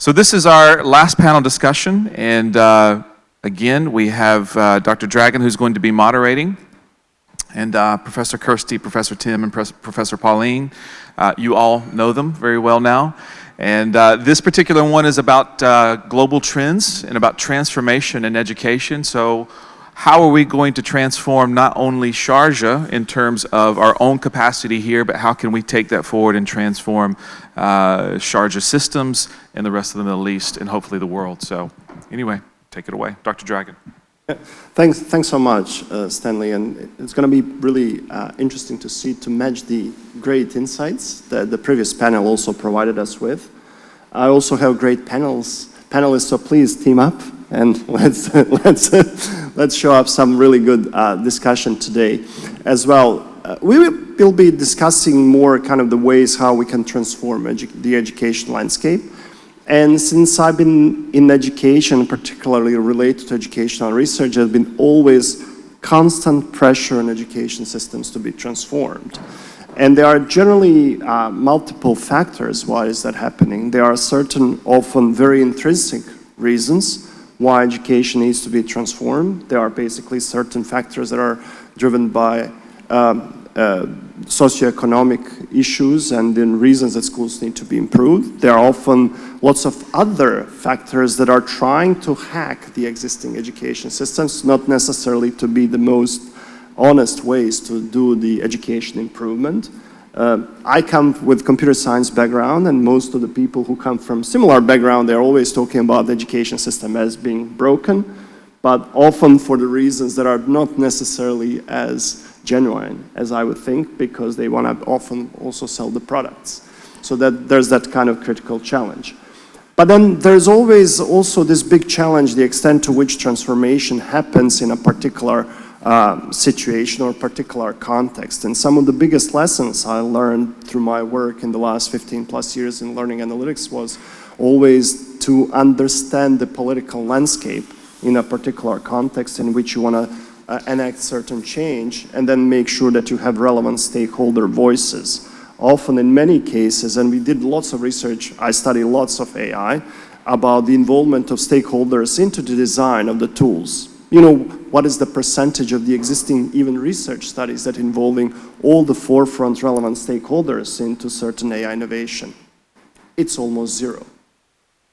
So this is our last panel discussion, and again, we have Dr. Dragan, who's going to be moderating, and Professor Kirsti, Professor Tim, and Professor Pauline. You all know them very well now. And this particular one is about global trends and about transformation in education. So how are we going to transform not only Sharjah in terms of our own capacity here, but how can we take that forward and transform Sharjah systems and the rest of the Middle East and hopefully the world. So anyway, take it away. Dr. Dragan. Thanks so much, Stanley, and it's going to be really interesting to match the great insights that the previous panel also provided us with. I also have great panelists, so please team up and let's show up some really good discussion today as well. We will be discussing more kind of the ways how we can transform the education landscape. And since I've been in education, particularly related to educational research, there's been always constant pressure on education systems to be transformed. And there are generally multiple factors why is that happening. There are certain, often very intrinsic reasons why education needs to be transformed. There are basically certain factors that are driven by socioeconomic issues and then reasons that schools need to be improved. There are often lots of other factors that are trying to hack the existing education systems, not necessarily to be the most honest ways to do the education improvement. I come with computer science background, and most of the people who come from similar background, they're always talking about the education system as being broken, but often for the reasons that are not necessarily as genuine as I would think, because they want to often also sell the products. So that there's that kind of critical challenge. But then there's always also this big challenge, the extent to which transformation happens in a particular situation or particular context. And some of the biggest lessons I learned through my work in the last 15 plus years in learning analytics was always to understand the political landscape in a particular context in which you want to enact certain change, and then make sure that you have relevant stakeholder voices. Often in many cases, and we did lots of research, I studied lots of AI, about the involvement of stakeholders into the design of the tools. You know, what is the percentage of the existing even research studies that involving all the forefront relevant stakeholders into certain AI innovation? It's almost zero,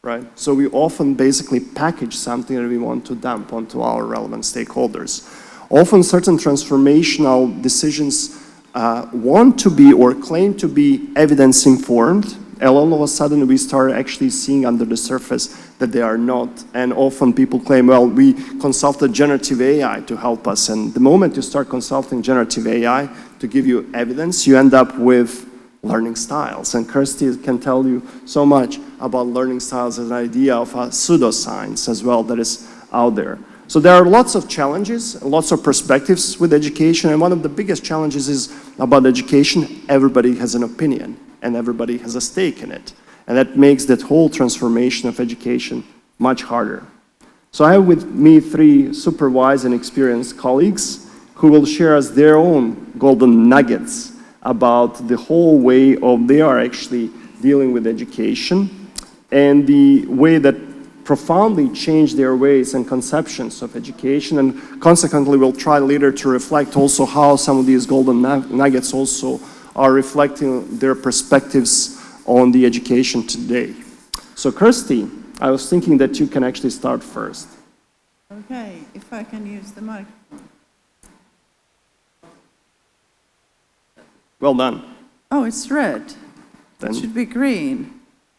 right? So we often basically package something that we want to dump onto our relevant stakeholders. Often certain transformational decisions want to be or claim to be evidence informed, and all of a sudden we start actually seeing under the surface that they are not. And often people claim, well, we consulted generative AI to help us, and the moment you start consulting generative AI to give you evidence, you end up with learning styles. And Kirsti can tell you so much about learning styles as an idea of a pseudoscience as well that is out there. So there are lots of challenges, lots of perspectives with education, and one of the biggest challenges is about education. Everybody has an opinion, and everybody has a stake in it. And that makes that whole transformation of education much harder. So I have with me 3 supervised and experienced colleagues who will share us their own golden nuggets about the whole way of they are actually dealing with education and the way that profoundly change their ways and conceptions of education, and consequently we'll try later to reflect also how some of these golden nuggets also are reflecting their perspectives on the education today. So Kirsti, I was thinking that you can actually start first. Okay, if I can use the microphone. Well done. Oh, it's red. Then, It should be green.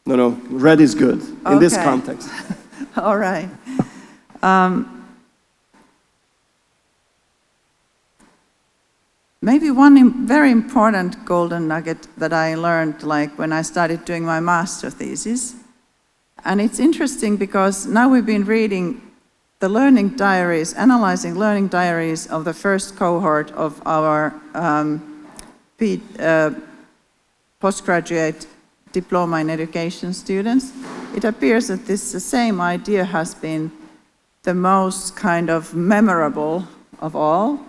No, red is good in this context. All right. Maybe one very important golden nugget that I learned like when I started doing my master thesis. And it's interesting because now we've been reading the learning diaries, analyzing learning diaries of the first cohort of our postgraduate diploma in education students. It appears that the same idea has been the most kind of memorable of all,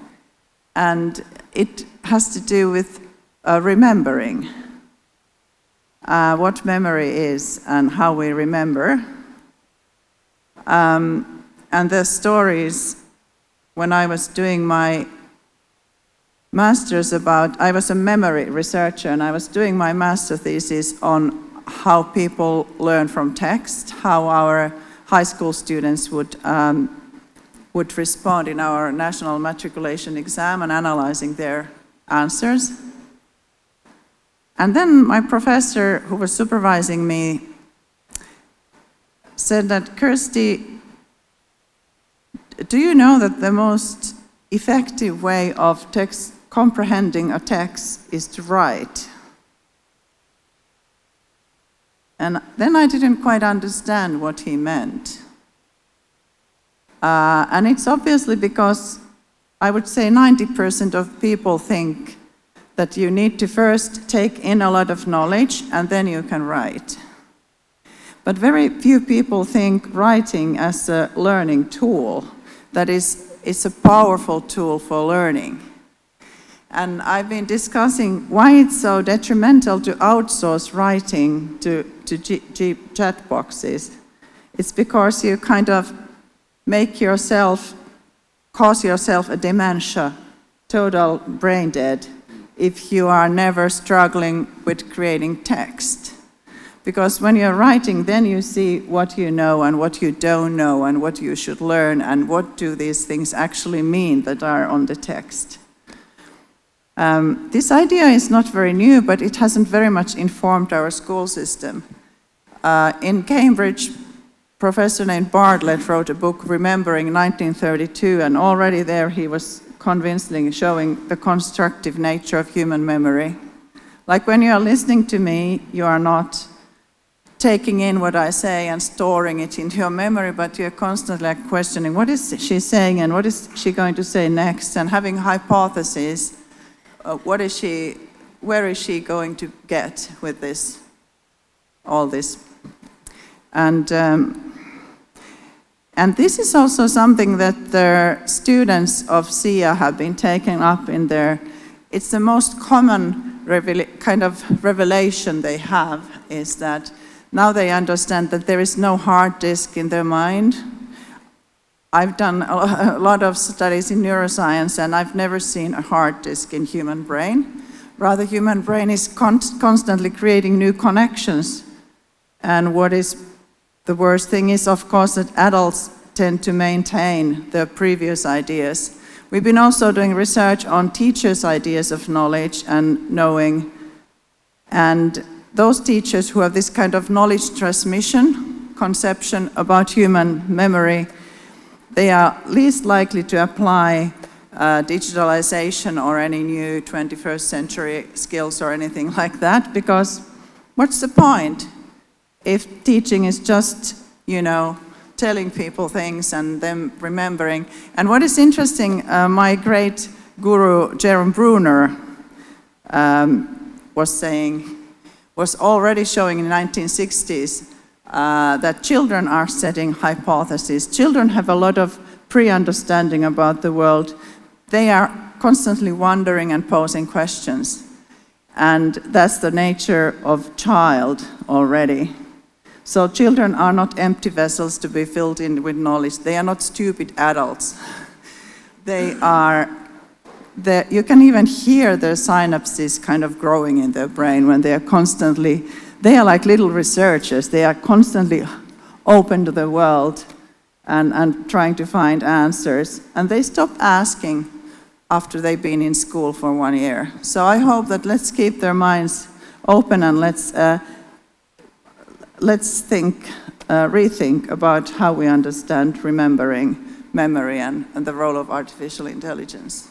and it has to do with remembering. what memory is and how we remember. And the stories, when I was doing my master's I was a memory researcher, and I was doing my master thesis on how people learn from text, how our high school students would respond in our national matriculation exam, and analyzing their answers. And then my professor, who was supervising me, said that, Kirsti, do you know that the most effective way of comprehending a text is to write? And then I didn't quite understand what he meant. And it's obviously because I would say 90% of people think that you need to first take in a lot of knowledge and then you can write. But very few people think writing as a learning tool, that it's a powerful tool for learning. And I've been discussing why it's so detrimental to outsource writing to chat boxes. It's because you kind of cause yourself a dementia, total brain dead, if you are never struggling with creating text. Because when you're writing, then you see what you know and what you don't know and what you should learn and what do these things actually mean that are on the text. This idea is not very new, but it hasn't very much informed our school system. In Cambridge, a professor named Bartlett wrote a book, Remembering 1932, and already there he was convincingly showing the constructive nature of human memory. Like when you are listening to me, you are not taking in what I say and storing it into your memory, but you're constantly questioning, what is she saying and what is she going to say next, and having hypotheses. Where is she going to get with this, all this? And this is also something that the students of SIA have been taking up in it's the most common kind of revelation they have, is that now they understand that there is no hard disk in their mind. I've done a lot of studies in neuroscience, and I've never seen a hard disk in human brain. Rather, human brain is constantly creating new connections. And what is the worst thing is, of course, that adults tend to maintain the previous ideas. We've been also doing research on teachers' ideas of knowledge and knowing. And those teachers who have this kind of knowledge transmission conception about human memory, they are least likely to apply digitalization or any new 21st century skills or anything like that, because what's the point if teaching is just, telling people things and them remembering? And what is interesting, my great guru, Jerome Bruner, was already showing in the 1960s that children are setting hypotheses. Children have a lot of pre-understanding about the world. They are constantly wondering and posing questions. And that's the nature of child already. So children are not empty vessels to be filled in with knowledge. They are not stupid adults. You can even hear their synapses kind of growing in their brain when they are like little researchers. They are constantly open to the world and trying to find answers. And they stop asking after they've been in school for 1 year. So I hope that let's keep their minds open and let's rethink about how we understand remembering, memory, and the role of artificial intelligence.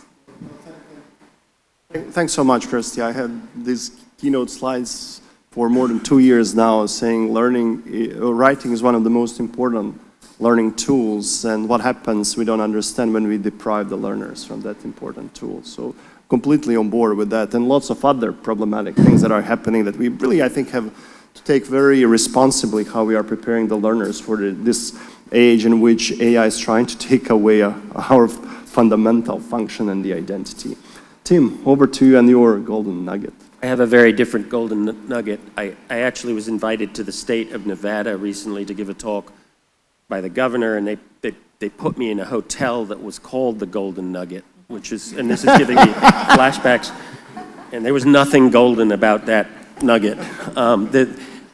Thanks so much, Kirsti. I had these keynote slides for more than 2 years now, saying writing is one of the most important learning tools, and what happens we don't understand when we deprive the learners from that important tool. So completely on board with that, and lots of other problematic things that are happening that we really, I think, have to take very responsibly, how we are preparing the learners for this age in which AI is trying to take away our fundamental function and the identity. Tim, over to you and your golden nugget. have a very different golden nugget. I actually was invited to the state of Nevada recently to give a talk by the governor, and they put me in a hotel that was called the Golden Nugget, which is, and this is giving me flashbacks, and there was nothing golden about that nugget.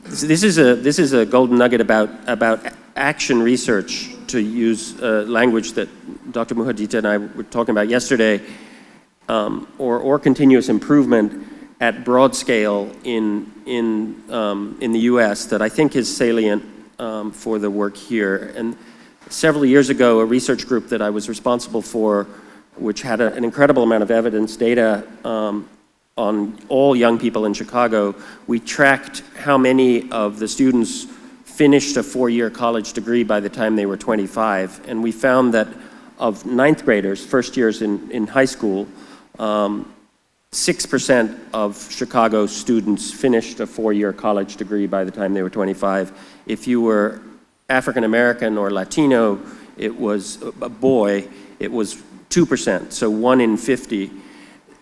This is a golden nugget about action research, to use language that Dr. Muhadita and I were talking about yesterday, or continuous improvement at broad scale in the U.S. that I think is salient for the work here. And several years ago, a research group that I was responsible for, which had an incredible amount of evidence, data on all young people in Chicago, we tracked how many of the students finished a 4-year college degree by the time they were 25. And we found that of 9th graders, first years in high school, 6% of Chicago students finished a 4-year college degree by the time they were 25. If you were African American or Latino, it was a boy, it was 2%, so 1 in 50.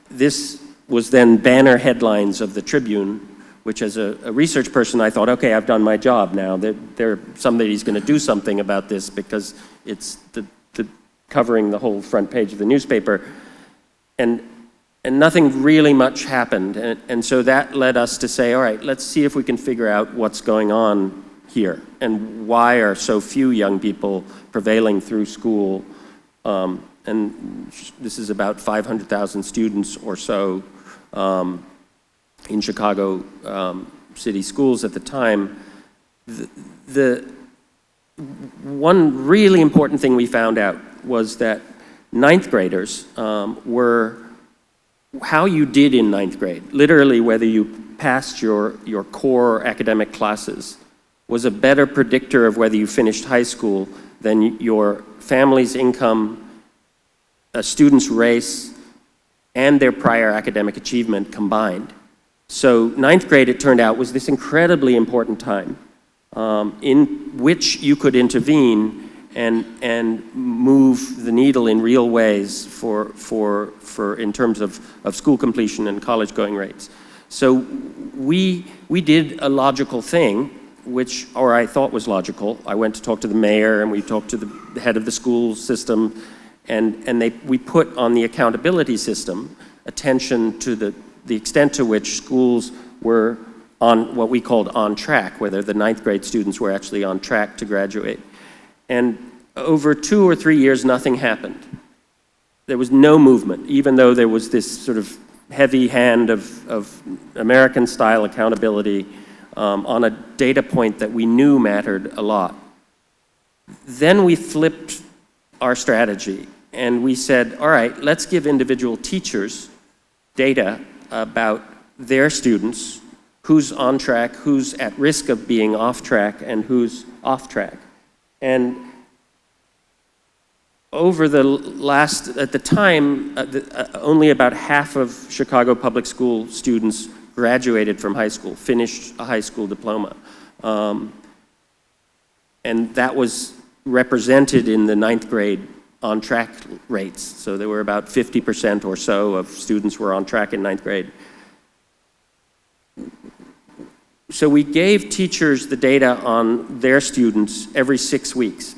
This was then banner headlines of the Tribune, which as a research person, I thought, okay, I've done my job now. Somebody's going to do something about this because it's covering the whole front page of the newspaper. And nothing really much happened. And so that led us to say, all right, let's see if we can figure out what's going on here and why are so few young people prevailing through school. And this is about 500,000 students or so in Chicago city schools at the time. The one really important thing we found out was that 9th graders were how you did in 9th grade, literally whether you passed your core academic classes, was a better predictor of whether you finished high school than your family's income, a student's race, and their prior academic achievement combined. So 9th grade, it turned out, was this incredibly important time in which you could intervene and move the needle in real ways for in terms of school completion and college going rates. So we did a logical thing, or I thought was logical. I went to talk to the mayor and we talked to the head of the school system, and we put on the accountability system attention to the extent to which schools were on what we called on track, whether the 9th grade students were actually on track to graduate. And over 2 or 3 years, nothing happened. There was no movement, even though there was this sort of heavy hand of American-style accountability on a data point that we knew mattered a lot. Then we flipped our strategy, and we said, all right, let's give individual teachers data about their students, who's on track, who's at risk of being off track, and who's off track. And over the last, at the time, only about half of Chicago public school students graduated from high school, finished a high school diploma. And that was represented in the 9th grade on track rates. So there were about 50% or so of students were on track in 9th grade. So we gave teachers the data on their students every 6 weeks.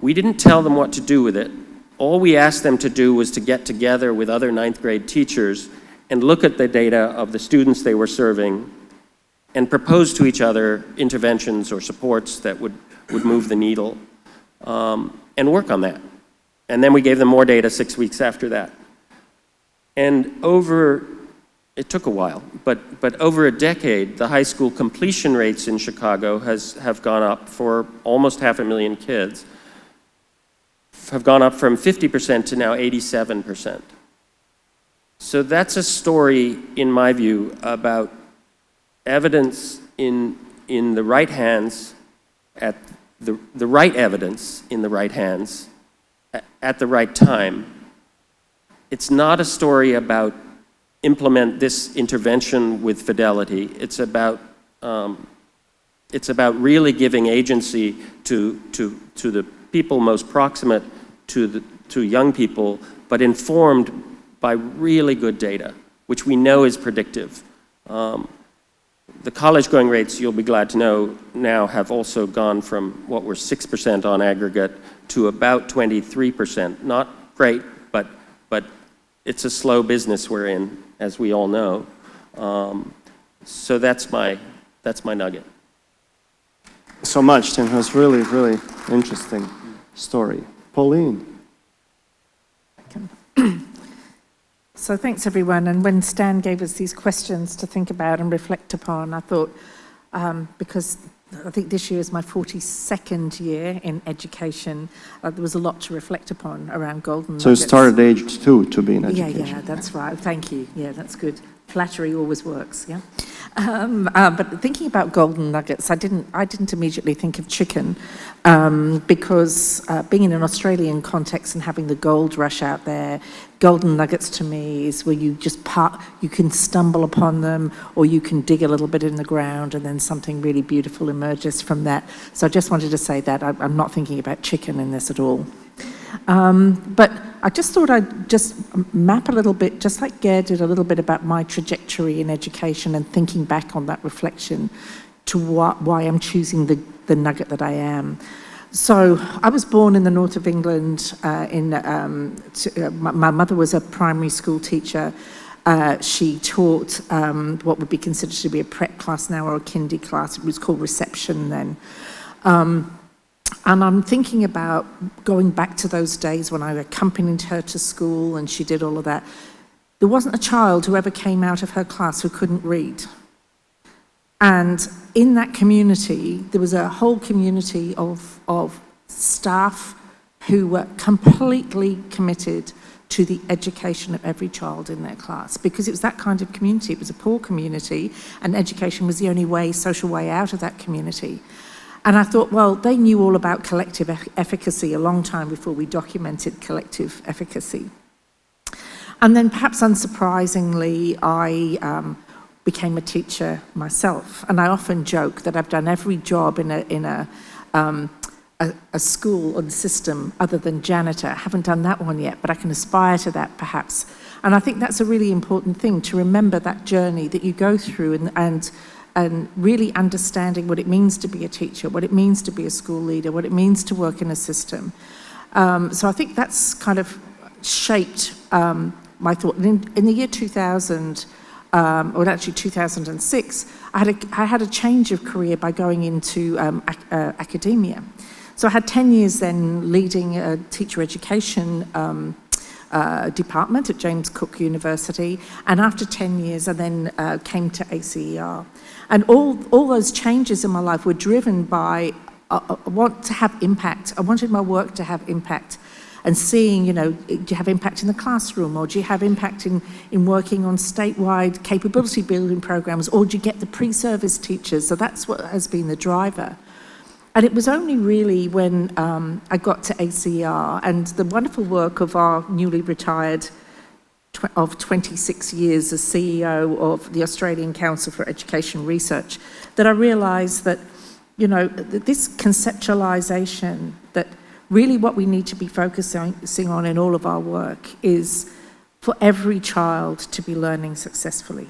We didn't tell them what to do with it. All we asked them to do was to get together with other 9th grade teachers and look at the data of the students they were serving and propose to each other interventions or supports that would move the needle, and work on that. And then we gave them more data 6 weeks after that. And it took a while, but over a decade, the high school completion rates in Chicago have gone up for almost 500,000 kids, have gone up from 50% to now 87%. So that's a story, in my view, about evidence in the right hands, at the right evidence in the right hands, at the right time. It's not a story about implement this intervention with fidelity. It's about really giving agency to the people most proximate to young people, but informed by really good data. which we know is predictive. The college-going rates, you'll be glad to know, now have also gone from what were 6% on aggregate to about 23%. Not great, but it's a slow business we're in, as we all know. So that's my nugget. So much, Tim. It was really, really interesting story. Pauline. So thanks everyone, and when Stan gave us these questions to think about and reflect upon, I thought, because I think this year is my 42nd year in education, there was a lot to reflect upon around golden nuggets. So you started age 2 to be in education. Yeah, that's right, thank you, yeah, that's good. Flattery always works, yeah. But thinking about golden nuggets, I didn't immediately think of chicken, because being in an Australian context and having the gold rush out there, golden nuggets to me is where you you can stumble upon them, or you can dig a little bit in the ground and then something really beautiful emerges from that. So I just wanted to say that I'm not thinking about chicken in this at all. But I just thought I'd just map a little bit, just like Gare did a little bit about my trajectory in education and thinking back on that reflection to why I'm choosing the nugget that I am. So I was born in the north of England. My mother was a primary school teacher. She taught what would be considered to be a prep class now, or a kindy class. It was called reception then. And I'm thinking about going back to those days when I accompanied her to school and she did all of that. There wasn't a child who ever came out of her class who couldn't read. And in that community, there was a whole community of staff who were completely committed to the education of every child in their class, because it was that kind of community. It was a poor community, and education was the only social way out of that community. And I thought, well, they knew all about collective efficacy a long time before we documented collective efficacy. And then perhaps unsurprisingly, I became a teacher myself. And I often joke that I've done every job in a school or the system other than janitor. I haven't done that one yet, but I can aspire to that perhaps. And I think that's a really important thing, to remember that journey that you go through and really understanding what it means to be a teacher, what it means to be a school leader, what it means to work in a system. So I think that's kind of shaped my thought. In the year 2000, or actually 2006, I had a change of career by going into Academia. So I had 10 years then leading a teacher education department at James Cook University, and after 10 years I then came to ACER. And all those changes in my life were driven by I want to have impact. I wanted my work to have impact, and seeing, do you have impact in the classroom, or do you have impact in working on statewide capability building programs, or do you get the pre-service teachers? So that's what has been the driver. And it was only really when I got to ACER and the wonderful work of our newly retired of 26 years as CEO of the Australian Council for Education Research that I realised that, this conceptualisation, that really what we need to be focusing on in all of our work is for every child to be learning successfully,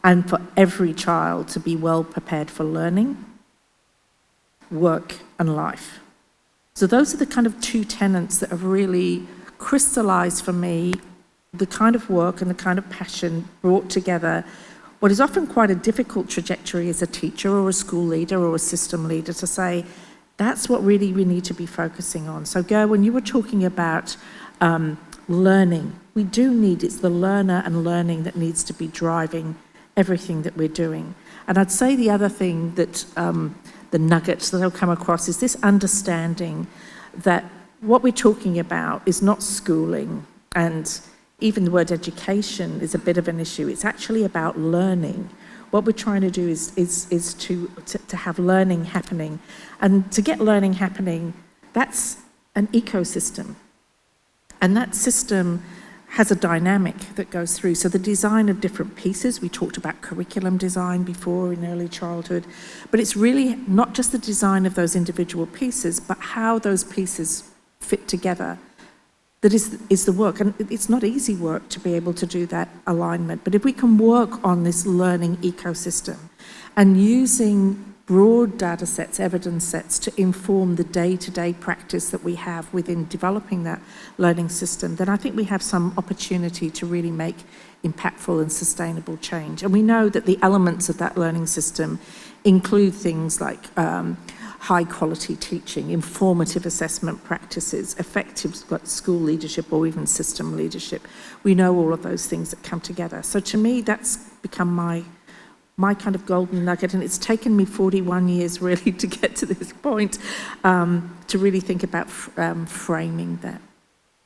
and for every child to be well prepared for learning, work and life. So those are the kind of two tenets that have really crystallised for me the kind of work and the kind of passion brought together what is often quite a difficult trajectory as a teacher or a school leader or a system leader, to say that's what really we need to be focusing on. So Ger, when you were talking about learning, we do need, it's the learner and learning that needs to be driving everything that we're doing. And I'd say the other thing that the nuggets that I'll come across is this understanding that what we're talking about is not schooling, and even the word education is a bit of an issue. It's actually about learning. What we're trying to do is to have learning happening. And to get learning happening, that's an ecosystem. And that system has a dynamic that goes through. So the design of different pieces, we talked about curriculum design before in early childhood, but it's really not just the design of those individual pieces, but how those pieces fit together. that is the work. And it's not easy work to be able to do that alignment. But if we can work on this learning ecosystem and using broad data sets, evidence sets to inform the day-to-day practice that we have within developing that learning system, then I think we have some opportunity to really make impactful and sustainable change. And we know that the elements of that learning system include things like high quality teaching, informative assessment practices, effective school leadership or even system leadership. We know all of those things that come together. So to me, that's become my kind of golden nugget, and it's taken me 41 years really to get to this point, to really think about framing that.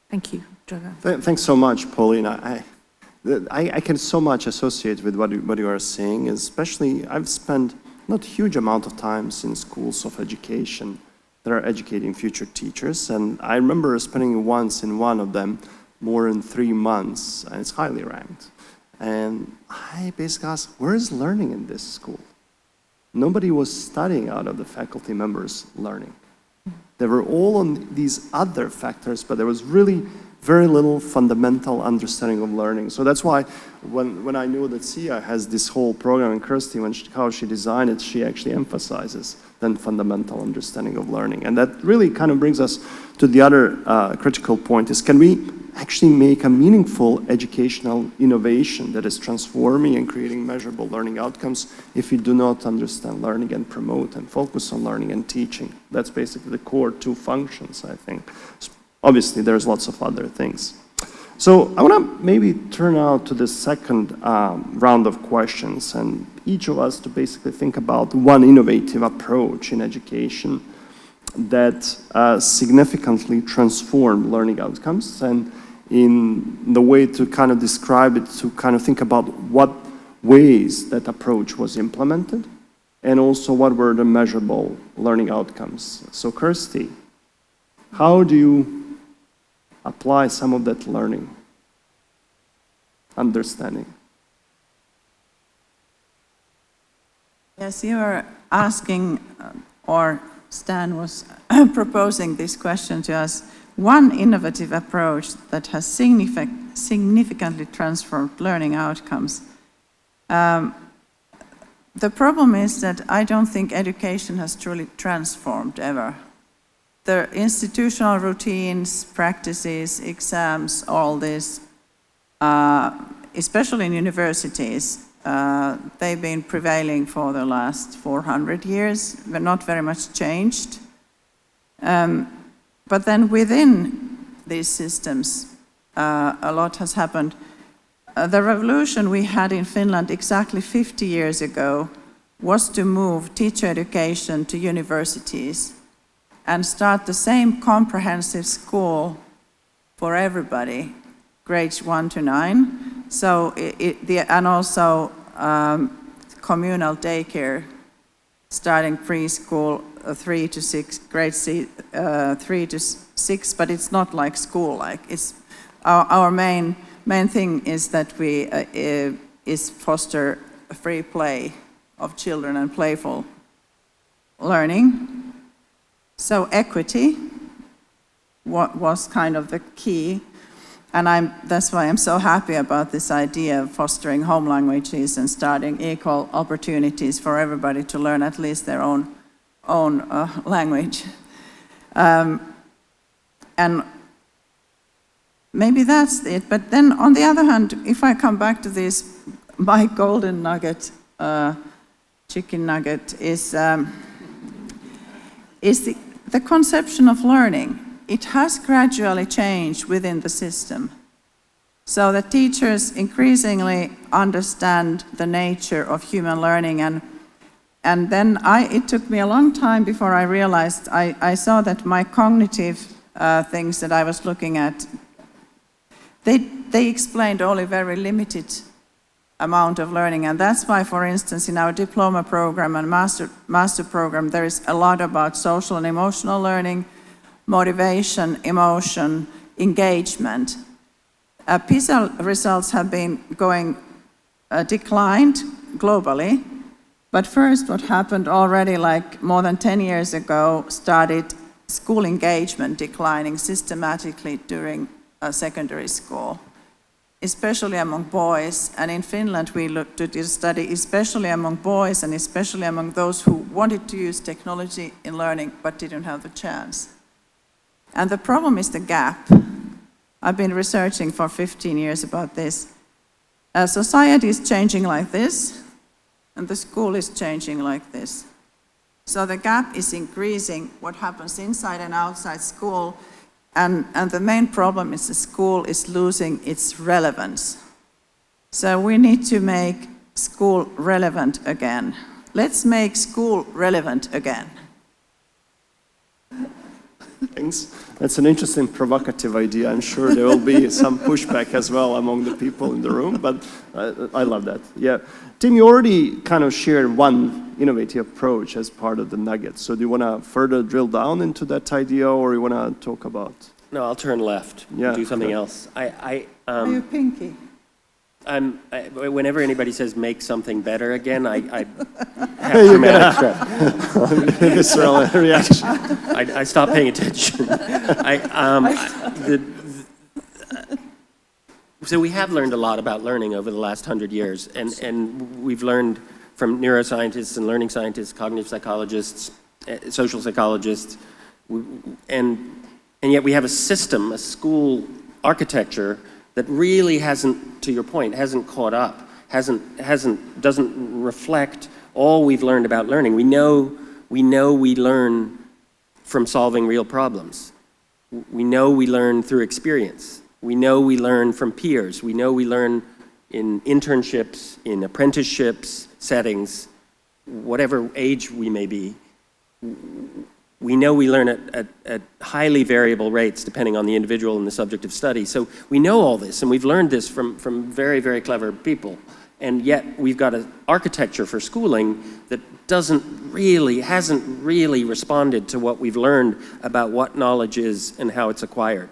Thank you, Dragan. Thanks so much, Pauline. I can so much associate with what you are saying, especially I've spent not a huge amount of time in schools of education that are educating future teachers, and I remember spending once in one of them more than 3 months, and it's highly ranked. And I basically asked, where is learning in this school? Nobody was studying out of the faculty members learning. They were all on these other factors, but there was really very little fundamental understanding of learning. So that's why when I knew that SIA has this whole program, and Kirsti, how she designed it, she actually emphasizes then fundamental understanding of learning. And that really kind of brings us to the other critical point is, can we actually make a meaningful educational innovation that is transforming and creating measurable learning outcomes if we do not understand learning and promote and focus on learning and teaching? That's basically the core two functions, I think. Obviously, there's lots of other things. So I want to maybe turn now to the second round of questions, and each of us to basically think about one innovative approach in education that significantly transformed learning outcomes, and in the way to kind of describe it, to kind of think about what ways that approach was implemented, and also what were the measurable learning outcomes. So Kirsti, how do you apply some of that learning, understanding? Yes, you were asking, or Stan was proposing this question to us, one innovative approach that has significantly transformed learning outcomes. The problem is that I don't think education has truly transformed ever. The institutional routines, practices, exams, all this, especially in universities, they've been prevailing for the last 400 years, but not very much changed. But then within these systems, a lot has happened. The revolution we had in Finland exactly 50 years ago was to move teacher education to universities and start the same comprehensive school for everybody, grades 1 to 9. So and also communal daycare, starting preschool 3 to 6, grades 3 to 6, but it's not like school. Like it's our main thing is that we is foster free play of children and playful learning. So equity was kind of the key, and that's why I'm so happy about this idea of fostering home languages and starting equal opportunities for everybody to learn at least their own language. And maybe that's it. But then on the other hand, if I come back to this, my golden nugget, chicken nugget, is the conception of learning. It has gradually changed within the system, so that teachers increasingly understand the nature of human learning, and then it took me a long time before I realized I saw that my cognitive things that I was looking at, they explained only very limited amount of learning, and that's why, for instance, in our diploma program and master program, there is a lot about social and emotional learning, motivation, emotion, engagement. PISA results have been declined globally, but first what happened already like more than 10 years ago started school engagement declining systematically during secondary school, especially among boys. And in Finland, we looked at this study, especially among boys and especially among those who wanted to use technology in learning but didn't have the chance. And the problem is the gap. I've been researching for 15 years about this. Society is changing like this, and the school is changing like this. So the gap is increasing, what happens inside and outside school, and the main problem is the school is losing its relevance. So we need to make school relevant again. Let's make school relevant again. Thanks. That's an interesting, provocative idea. I'm sure there will be some pushback as well among the people in the room, but I love that. Yeah. Tim, you already kind of shared one innovative approach as part of the nugget. So do you want to further drill down into that idea, or you want to talk about? No, I'll turn left. Yeah, do something okay. else. Are you pinky? Whenever anybody says make something better again, I have dramatic stress. Visceral reaction. I stop paying attention. So we have learned a lot about learning over the last 100 years, and we've learned from neuroscientists and learning scientists, cognitive psychologists, social psychologists, and yet we have a system, a school architecture that really hasn't, to your point, hasn't caught up, doesn't reflect all we've learned about learning. We know we learn from solving real problems. We know we learn through experience. We know we learn from peers. We know we learn in internships, in apprenticeships, settings, whatever age we may be. We know we learn at highly variable rates depending on the individual and the subject of study. So we know all this, and we've learned this from very, very clever people. And yet we've got an architecture for schooling that hasn't really responded to what we've learned about what knowledge is and how it's acquired.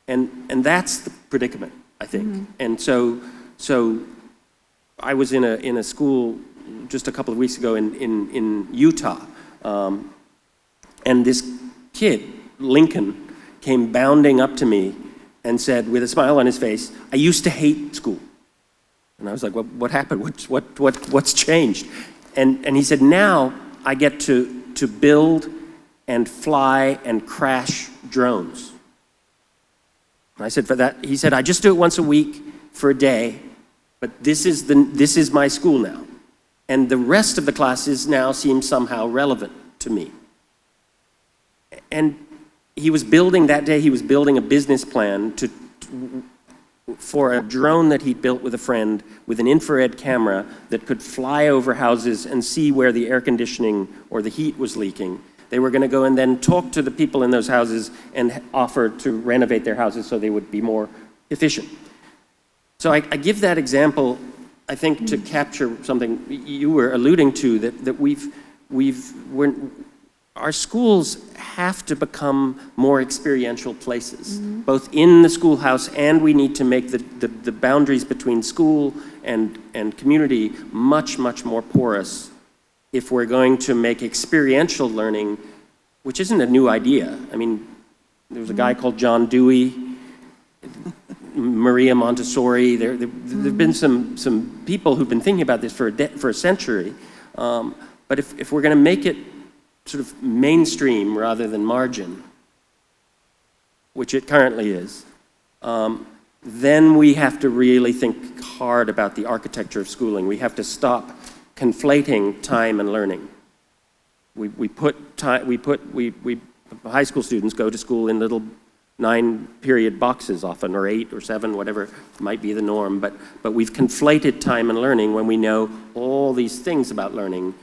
And that's the predicament, I think. Mm-hmm. And so I was in a school just a couple of weeks ago in Utah. And this kid, Lincoln, came bounding up to me and said, with a smile on his face, "I used to hate school." And I was like, what happened? What's changed? And he said, "Now I get to build and fly and crash drones." And I said, "For that," he said, "I just do it once a week for a day, but this is my school now. And the rest of the classes now seem somehow relevant to me." And he was building a business plan for a drone that he built with a friend with an infrared camera that could fly over houses and see where the air conditioning or the heat was leaking. They were going to go and then talk to the people in those houses and offer to renovate their houses so they would be more efficient. So I give that example, I think, to capture something you were alluding to, that our schools have to become more experiential places, both in the schoolhouse, and we need to make the boundaries between school and community much, much more porous if we're going to make experiential learning, which isn't a new idea. I mean, there was a guy called John Dewey, Maria Montessori. There've been some people who've been thinking about this for a century. But if we're going to make it sort of mainstream rather than margin, which it currently is, then we have to really think hard about the architecture of schooling. We have to stop conflating time and learning. High school students go to school in little 9-period boxes often, or 8 or 7, whatever might be the norm, but we've conflated time and learning when we know all these things about learning,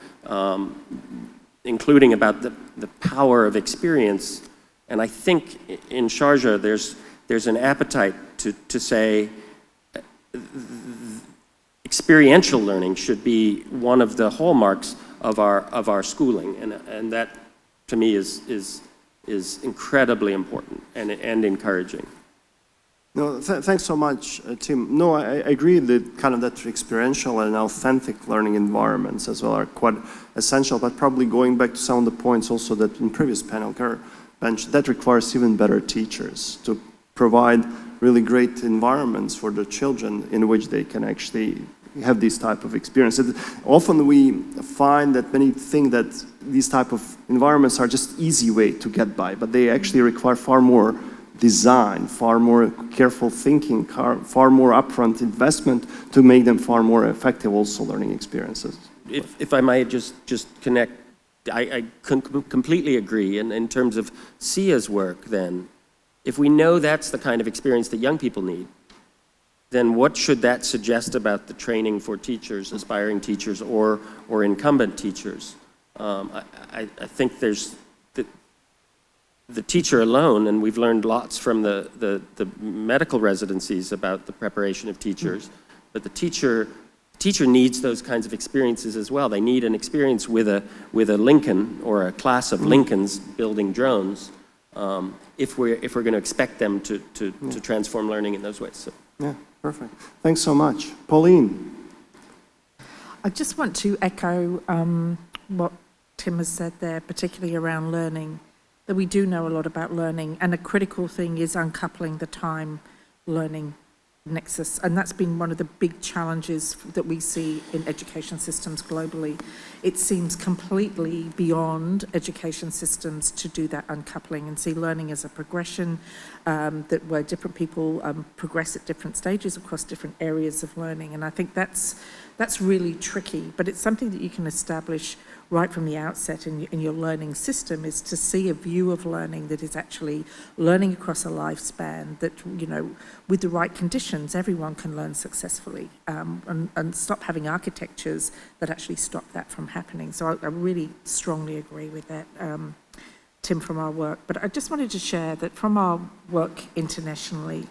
including about the power of experience. And I think in Sharjah there's an appetite to say experiential learning should be one of the hallmarks of our schooling, and that to me is incredibly important and encouraging. No, thanks so much, Tim. No, I agree that kind of that experiential and authentic learning environments as well are quite essential, but probably going back to some of the points also that in previous panel mentioned, that requires even better teachers to provide really great environments for the children in which they can actually have this type of experience. Often we find that many think that these type of environments are just easy way to get by, but they actually require far more design, far more careful thinking, far more upfront investment to make them far more effective also learning experiences. If I might just connect, I completely agree. And in terms of Sia's work then, if we know that's the kind of experience that young people need, then what should that suggest about the training for teachers, aspiring teachers, or incumbent teachers? I think there's the teacher alone, and we've learned lots from the medical residencies about the preparation of teachers, but the teacher needs those kinds of experiences as well. They need an experience with a Lincoln or a class of Lincolns building drones if we're going to expect them to transform learning in those ways. So. Yeah, perfect. Thanks so much. Pauline. I just want to echo what Tim has said there, particularly around learning, that we do know a lot about learning, and a critical thing is uncoupling the time learning nexus, and that's been one of the big challenges that we see in education systems globally. It seems completely beyond education systems to do that uncoupling and see learning as a progression, where different people progress at different stages across different areas of learning, and I think that's really tricky, but it's something that you can establish right from the outset in your learning system, is to see a view of learning that is actually learning across a lifespan, that, you know, with the right conditions, everyone can learn successfully, and stop having architectures that actually stop that from happening. So I really strongly agree with that, Tim, from our work. But I just wanted to share that from our work internationally,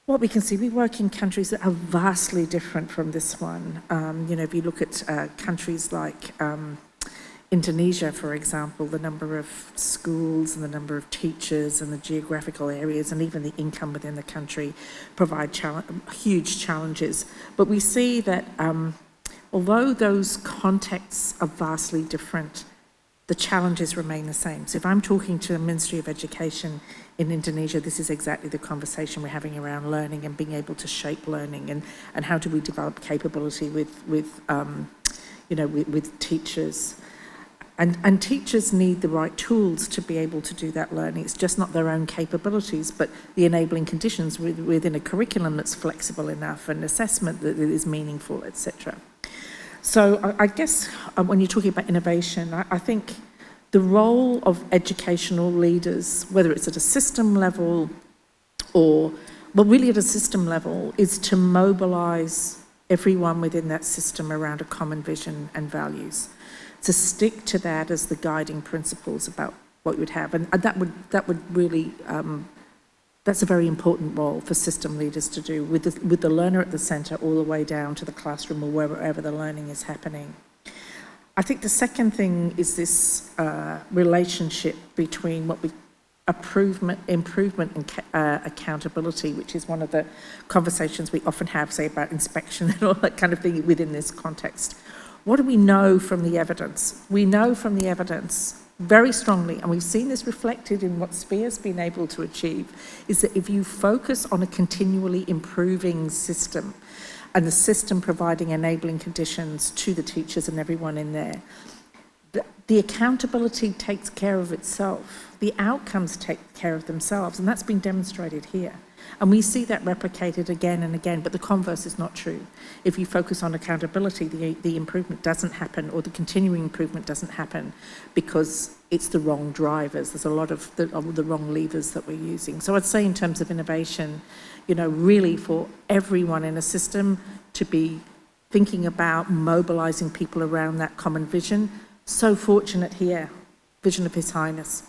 what we can see, we work in countries that are vastly different from this one. You know, if you look at countries like Indonesia, for example, the number of schools and the number of teachers and the geographical areas and even the income within the country provide huge challenges. But we see that although those contexts are vastly different, the challenges remain the same. So if I'm talking to the Ministry of Education in Indonesia, this is exactly the conversation we're having around learning and being able to shape learning, and how do we develop capability with teachers. And teachers need the right tools to be able to do that learning. It's just not their own capabilities, but the enabling conditions within a curriculum that's flexible enough, and assessment that is meaningful, etc. So I guess when you're talking about innovation, I think the role of educational leaders, whether it's at a system level really at a system level, is to mobilise everyone within that system around a common vision and values, to stick to that as the guiding principles about what you would have. And that would really, that's a very important role for system leaders to do, with the learner at the centre all the way down to the classroom or wherever the learning is happening. I think the second thing is this relationship between improvement and accountability, which is one of the conversations we often have, say, about inspection and all that kind of thing within this context. What do we know from the evidence? We know from the evidence very strongly, and we've seen this reflected in what SPEAR's been able to achieve, is that if you focus on a continually improving system, and the system providing enabling conditions to the teachers and everyone in there, the accountability takes care of itself. The outcomes take care of themselves, and that's been demonstrated here. And we see that replicated again and again, but the converse is not true. If you focus on accountability, the improvement doesn't happen, or the continuing improvement doesn't happen, because it's the wrong drivers. There's a lot of the wrong levers that we're using. So I'd say in terms of innovation, you know, really for everyone in a system to be thinking about mobilising people around that common vision. So fortunate here, vision of His Highness,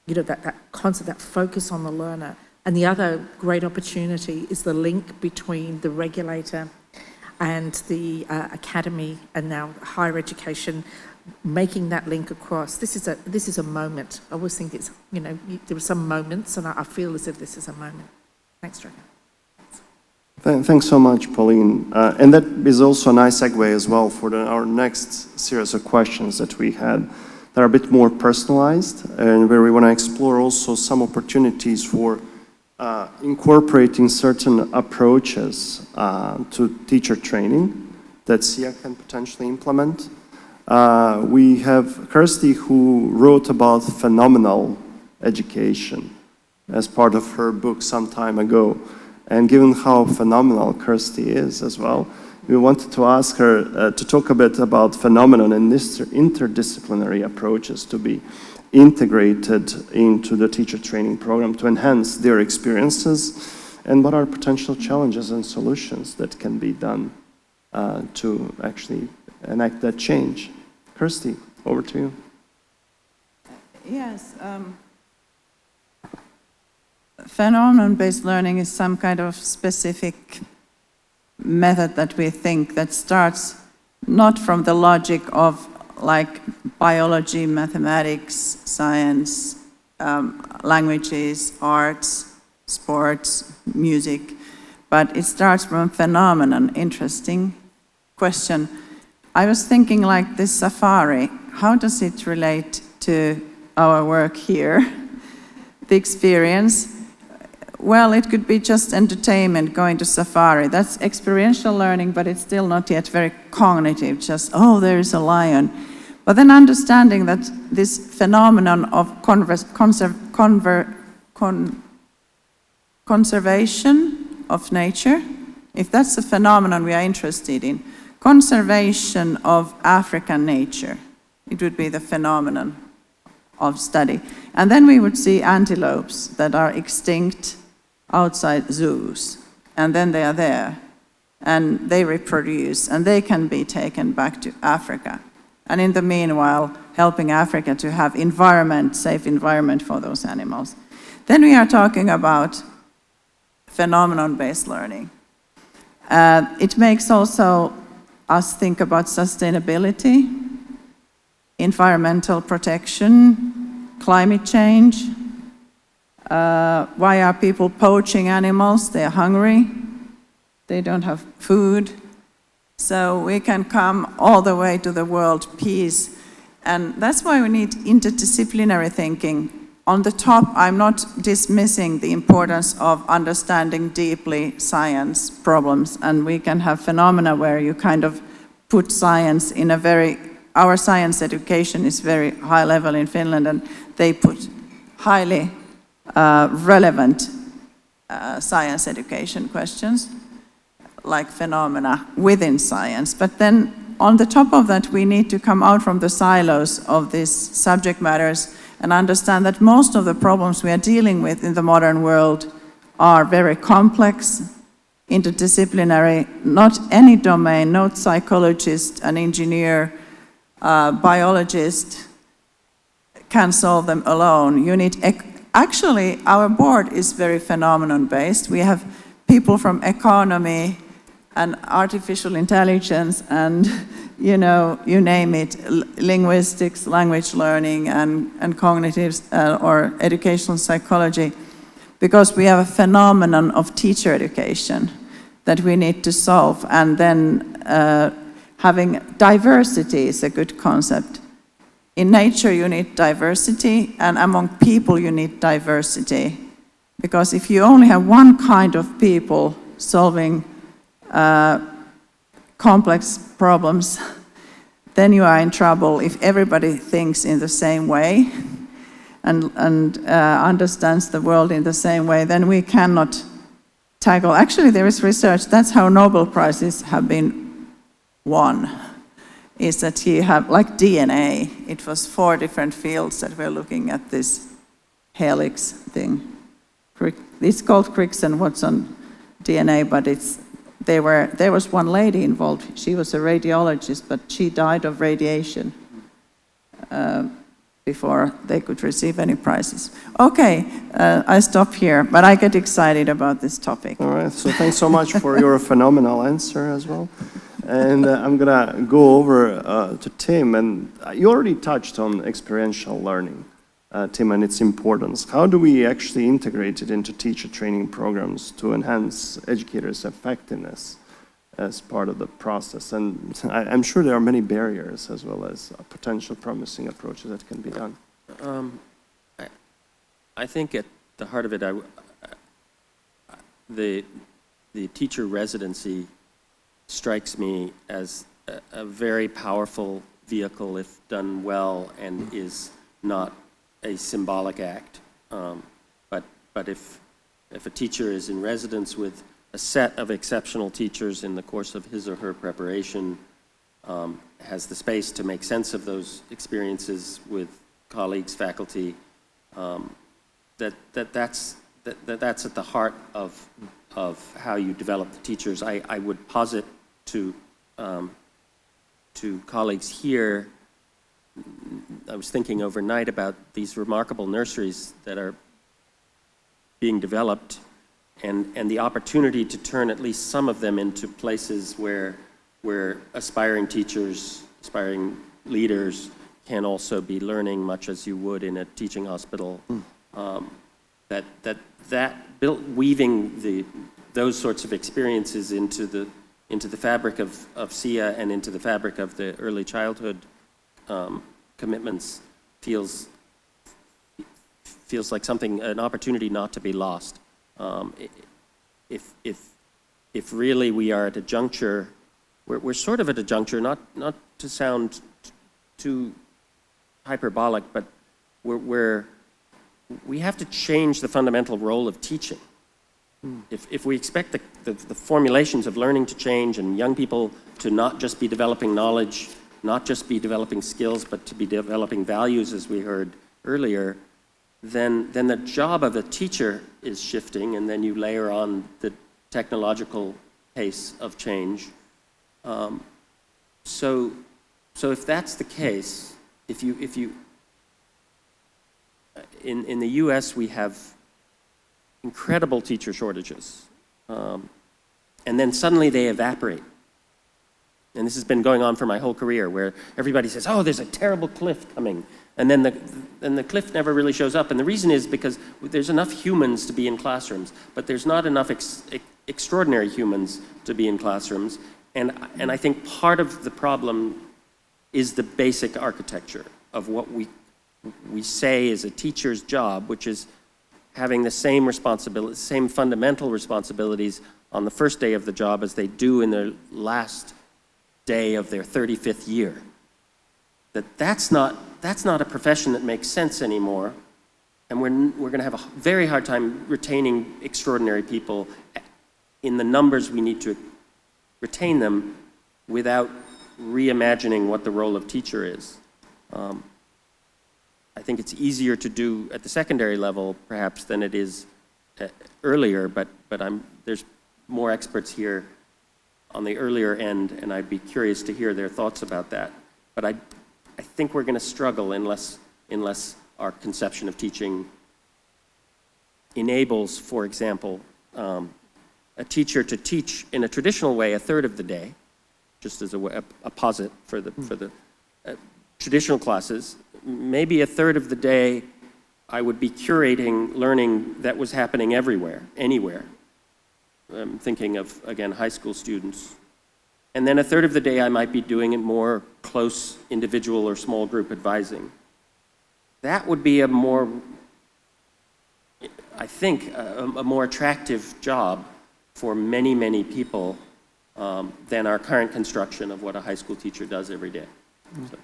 you know, that concept, that focus on the learner. And the other great opportunity is the link between the regulator and the academy, and now higher education, making that link across. This is a moment. I always think it's, you know, there are some moments, and I feel as if this is a moment. Thanks, Dragan. Thanks so much, Pauline. And that is also a nice segue as well for our next series of questions that we had, that are a bit more personalized, and where we want to explore also some opportunities for incorporating certain approaches to teacher training that SIA can potentially implement. We have Kirsti, who wrote about phenomenal education as part of her book some time ago. And given how phenomenal Kirsti is as well, we wanted to ask her to talk a bit about phenomenon and interdisciplinary approaches to be integrated into the teacher training program to enhance their experiences, and what are potential challenges and solutions that can be done to actually enact that change. Kirsti, over to you. Yes. Phenomenon-based learning is some kind of specific method that we think that starts not from the logic of like biology, mathematics, science, languages, arts, sports, music, but it starts from phenomenon. Interesting question. I was thinking like this safari, how does it relate to our work here? The experience? Well, it could be just entertainment, going to safari. That's experiential learning, but it's still not yet very cognitive, just, oh, there is a lion. But then understanding that this phenomenon of conservation of nature, if that's a phenomenon we are interested in, conservation of African nature, it would be the phenomenon of study. And then we would see antelopes that are extinct outside zoos, and then they are there, and they reproduce, and they can be taken back to Africa. And in the meanwhile, helping Africa to have safe environment for those animals. Then we are talking about phenomenon-based learning. It makes also us think about sustainability, environmental protection, climate change. Why are people poaching animals? They're hungry. They don't have food. So we can come all the way to the world peace. And that's why we need interdisciplinary thinking. On the top, I'm not dismissing the importance of understanding deeply science problems, and we can have phenomena where you kind of put science in our science education is very high level in Finland, and they put highly relevant science education questions, like phenomena within science. But then on the top of that, we need to come out from the silos of these subject matters and understand that most of the problems we are dealing with in the modern world are very complex, interdisciplinary. Not any domain, no psychologist, an engineer, biologist can solve them alone. You need actually, our board is very phenomenon-based. We have people from economy and artificial intelligence and, you name it, linguistics, language learning, and cognitive or educational psychology, because we have a phenomenon of teacher education that we need to solve. And then having diversity is a good concept. In nature, you need diversity, and among people, you need diversity. Because if you only have one kind of people solving complex problems, then you are in trouble. If everybody thinks in the same way and understands the world in the same way, then we cannot tackle. Actually, there is research, that's how Nobel Prizes have been won, is that you have, like DNA, it was 4 different fields that were looking at this helix thing. It's called Crick and Watson DNA, but there was one lady involved. She was a radiologist, but she died of radiation before they could receive any prizes. Okay, I stop here, but I get excited about this topic. All right, so thanks so much for your phenomenal answer as well. And I'm gonna go over to Tim, and you already touched on experiential learning, Tim, and its importance. How do we actually integrate it into teacher training programs to enhance educators' effectiveness as part of the process? And I'm sure there are many barriers as well as potential promising approaches that can be done. I think at the heart of it, the teacher residency strikes me as a very powerful vehicle if done well and is not a symbolic act. But if a teacher is in residence with a set of exceptional teachers in the course of his or her preparation, has the space to make sense of those experiences with colleagues, faculty, that's at the heart of how you develop the teachers. I would posit to colleagues here, I was thinking overnight about these remarkable nurseries that are being developed and the opportunity to turn at least some of them into places where aspiring teachers, aspiring leaders can also be learning much as you would in a teaching hospital. Weaving those sorts of experiences into the fabric of SIA and into the fabric of the early childhood commitments feels like something, an opportunity not to be lost. If really we are at a juncture, we're sort of at a juncture, not to sound too hyperbolic, but we have to change the fundamental role of teaching. If we expect the formulations of learning to change and young people to not just be developing knowledge, not just be developing skills, but to be developing values, as we heard earlier, then the job of a teacher is shifting, and then you layer on the technological pace of change. So if that's the case, if you in the U.S. we have incredible teacher shortages, and then suddenly they evaporate. And this has been going on for my whole career, where everybody says, "Oh, there's a terrible cliff coming," and then the cliff never really shows up. And the reason is because there's enough humans to be in classrooms, but there's not enough extraordinary humans to be in classrooms. And I think part of the problem is the basic architecture of what we say is a teacher's job, which is having the same responsibility, same fundamental responsibilities on the first day of the job as they do in their last day of their 35th year. That's not a profession that makes sense anymore, and we're going to have a very hard time retaining extraordinary people in the numbers we need to retain them without reimagining what the role of teacher is. I think it's easier to do at the secondary level, perhaps, than it is earlier, but there's more experts here on the earlier end, and I'd be curious to hear their thoughts about that. But I think we're going to struggle unless our conception of teaching enables, for example, a teacher to teach in a traditional way a third of the day, just as a posit for the traditional classes. Maybe a third of the day I would be curating learning that was happening everywhere, anywhere. I'm thinking of, again, high school students. And then a third of the day I might be doing it more close individual or small group advising. That would be a more, I think, a more attractive job for many, many people than our current construction of what a high school teacher does every day. So.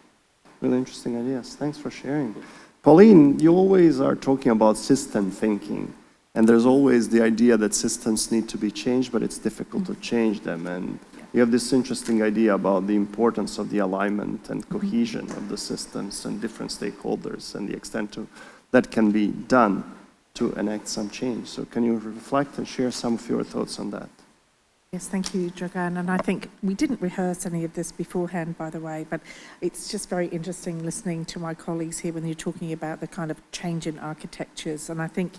Really interesting ideas. Thanks for sharing. Pauline, you always are talking about system thinking, and there's always the idea that systems need to be changed, but it's difficult to change them. And you have this interesting idea about the importance of the alignment and cohesion of the systems and different stakeholders and the extent to that can be done to enact some change. So can you reflect and share some of your thoughts on that? Yes, thank you, Dragan. And I think we didn't rehearse any of this beforehand, by the way, but it's just very interesting listening to my colleagues here when you're talking about the kind of change in architectures. And I think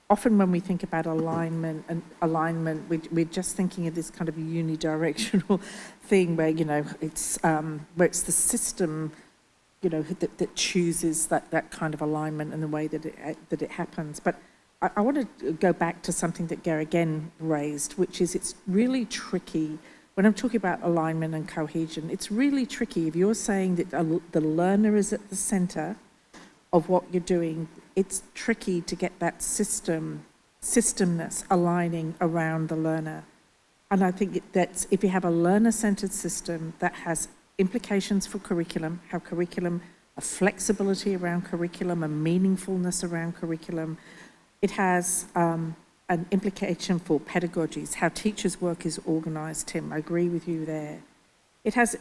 often when we think about alignment, we're just thinking of this kind of unidirectional thing where, it's the system, that chooses that kind of alignment and the way that it happens. But I want to go back to something that Gary again raised, which is it's really tricky. When I'm talking about alignment and cohesion, it's really tricky. If you're saying that the learner is at the center of what you're doing, it's tricky to get that system systemness aligning around the learner. And I think that if you have a learner-centered system that has implications for curriculum, how curriculum, a flexibility around curriculum, a meaningfulness around curriculum, it has an implication for pedagogies, how teachers' work is organised, Tim, I agree with you there. It has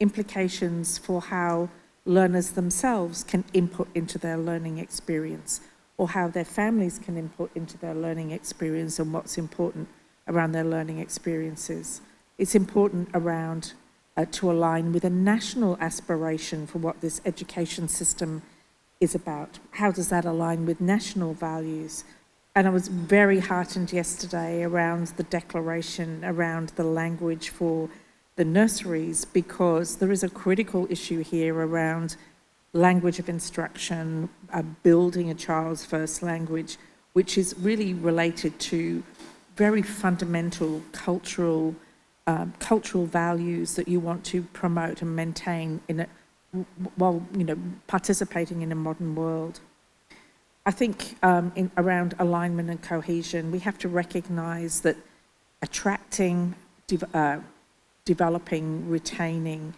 implications for how learners themselves can input into their learning experience, or how their families can input into their learning experience and what's important around their learning experiences. It's important around to align with a national aspiration for what this education system is about. How does that align with national values? And I was very heartened yesterday around the declaration around the language for the nurseries, because there is a critical issue here around language of instruction, building a child's first language, which is really related to very fundamental cultural values that you want to promote and maintain while participating in a modern world. I think around alignment and cohesion, we have to recognise that attracting, developing, retaining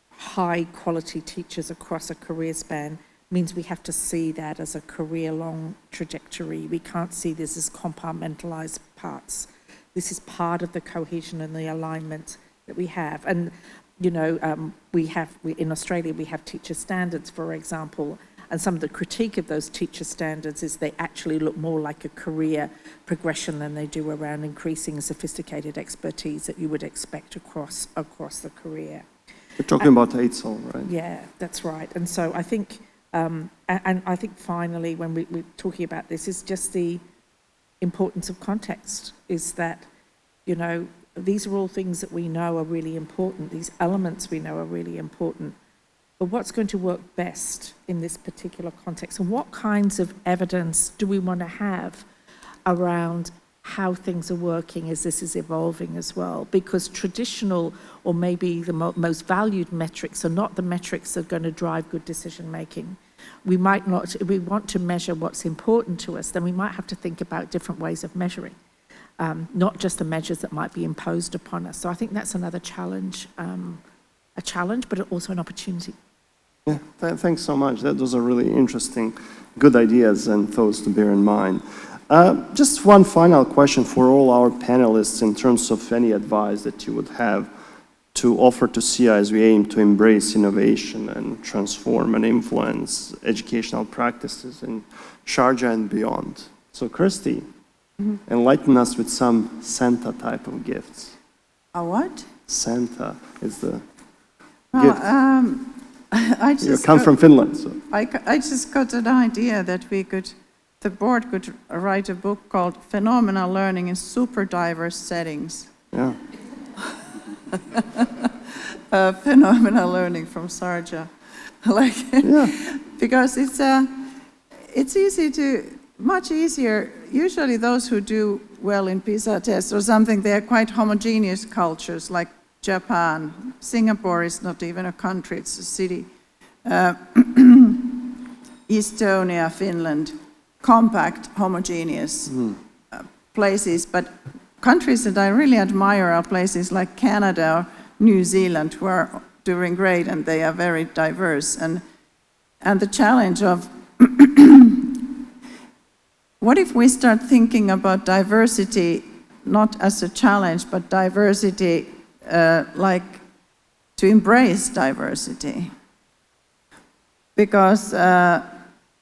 high quality teachers across a career span means we have to see that as a career-long trajectory. We can't see this as compartmentalised parts. This is part of the cohesion and the alignment that we have. And, in Australia, we have teacher standards, for example, and some of the critique of those teacher standards is they actually look more like a career progression than they do around increasing sophisticated expertise that you would expect across the career. We're talking about AITSL, right? Yeah, that's right. And so I think, and I think finally, when we're talking about this, is just the importance of context, is that, these are all things that we know are really important. These elements we know are really important. But what's going to work best in this particular context? And what kinds of evidence do we want to have around how things are working as this is evolving as well? Because traditional, or maybe the most valued metrics, are not the metrics that are going to drive good decision making. We might not, if we want to measure what's important to us, then we might have to think about different ways of measuring, not just the measures that might be imposed upon us. So I think that's another challenge, but also an opportunity. Yeah, thanks so much. Those are really interesting, good ideas and thoughts to bear in mind. Just one final question for all our panelists in terms of any advice that you would have to offer to SIA as we aim to embrace innovation and transform and influence educational practices in Sharjah and beyond. So Kirsti, enlighten us with some Santa type of gifts. A what? Santa is the Well, gift. I just You come from Finland, so. I just got an idea that the board could write a book called Phenomenal Learning in Super Diverse Settings. Yeah. Phenomenal learning from Sharjah. Because it's much easier. Usually those who do well in PISA tests or something, they are quite homogeneous cultures, like Japan. Singapore is not even a country, it's a city. Estonia, Finland, compact, homogeneous places. But countries that I really admire are places like Canada or New Zealand, who are doing great and they are very diverse. And the challenge of what if we start thinking about diversity not as a challenge, but diversity like to embrace diversity? Because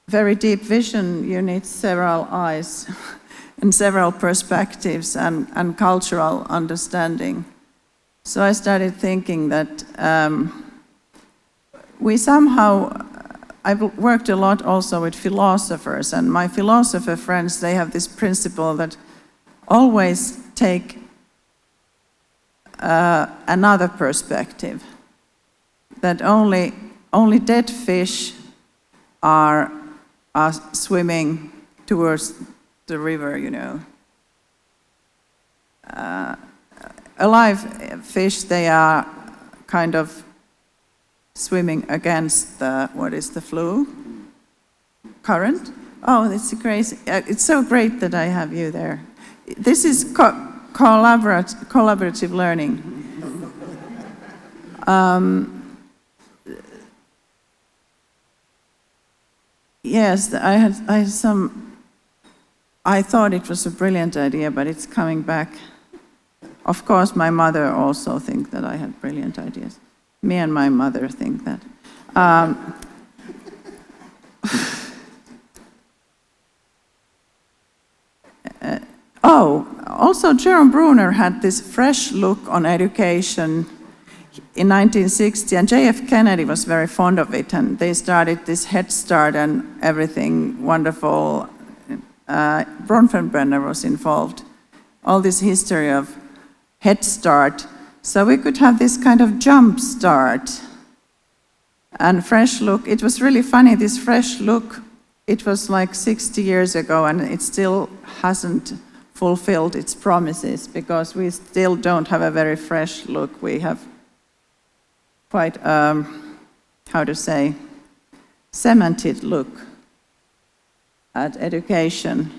very deep vision, you need several eyes and several perspectives and cultural understanding. So I started thinking that I've worked a lot also with philosophers, and my philosopher friends, they have this principle that always take another perspective, that only dead fish are swimming towards the river, Alive fish, they are kind of swimming against the flow current, Oh, it's crazy. It's so great that I have you there. This is collaborative learning. Yes, I thought it was a brilliant idea, but it's coming back. Of course, my mother also thinks that I had brilliant ideas. Me and my mother think that. Also Jerome Bruner had this fresh look on education in 1960, and J.F. Kennedy was very fond of it, and they started this Head Start and everything wonderful. Bronfenbrenner was involved. All this history of Head Start. So we could have this kind of jump start and fresh look. It was really funny, this fresh look, it was like 60 years ago, and it still hasn't fulfilled its promises because we still don't have a very fresh look. We have quite, cemented look at education.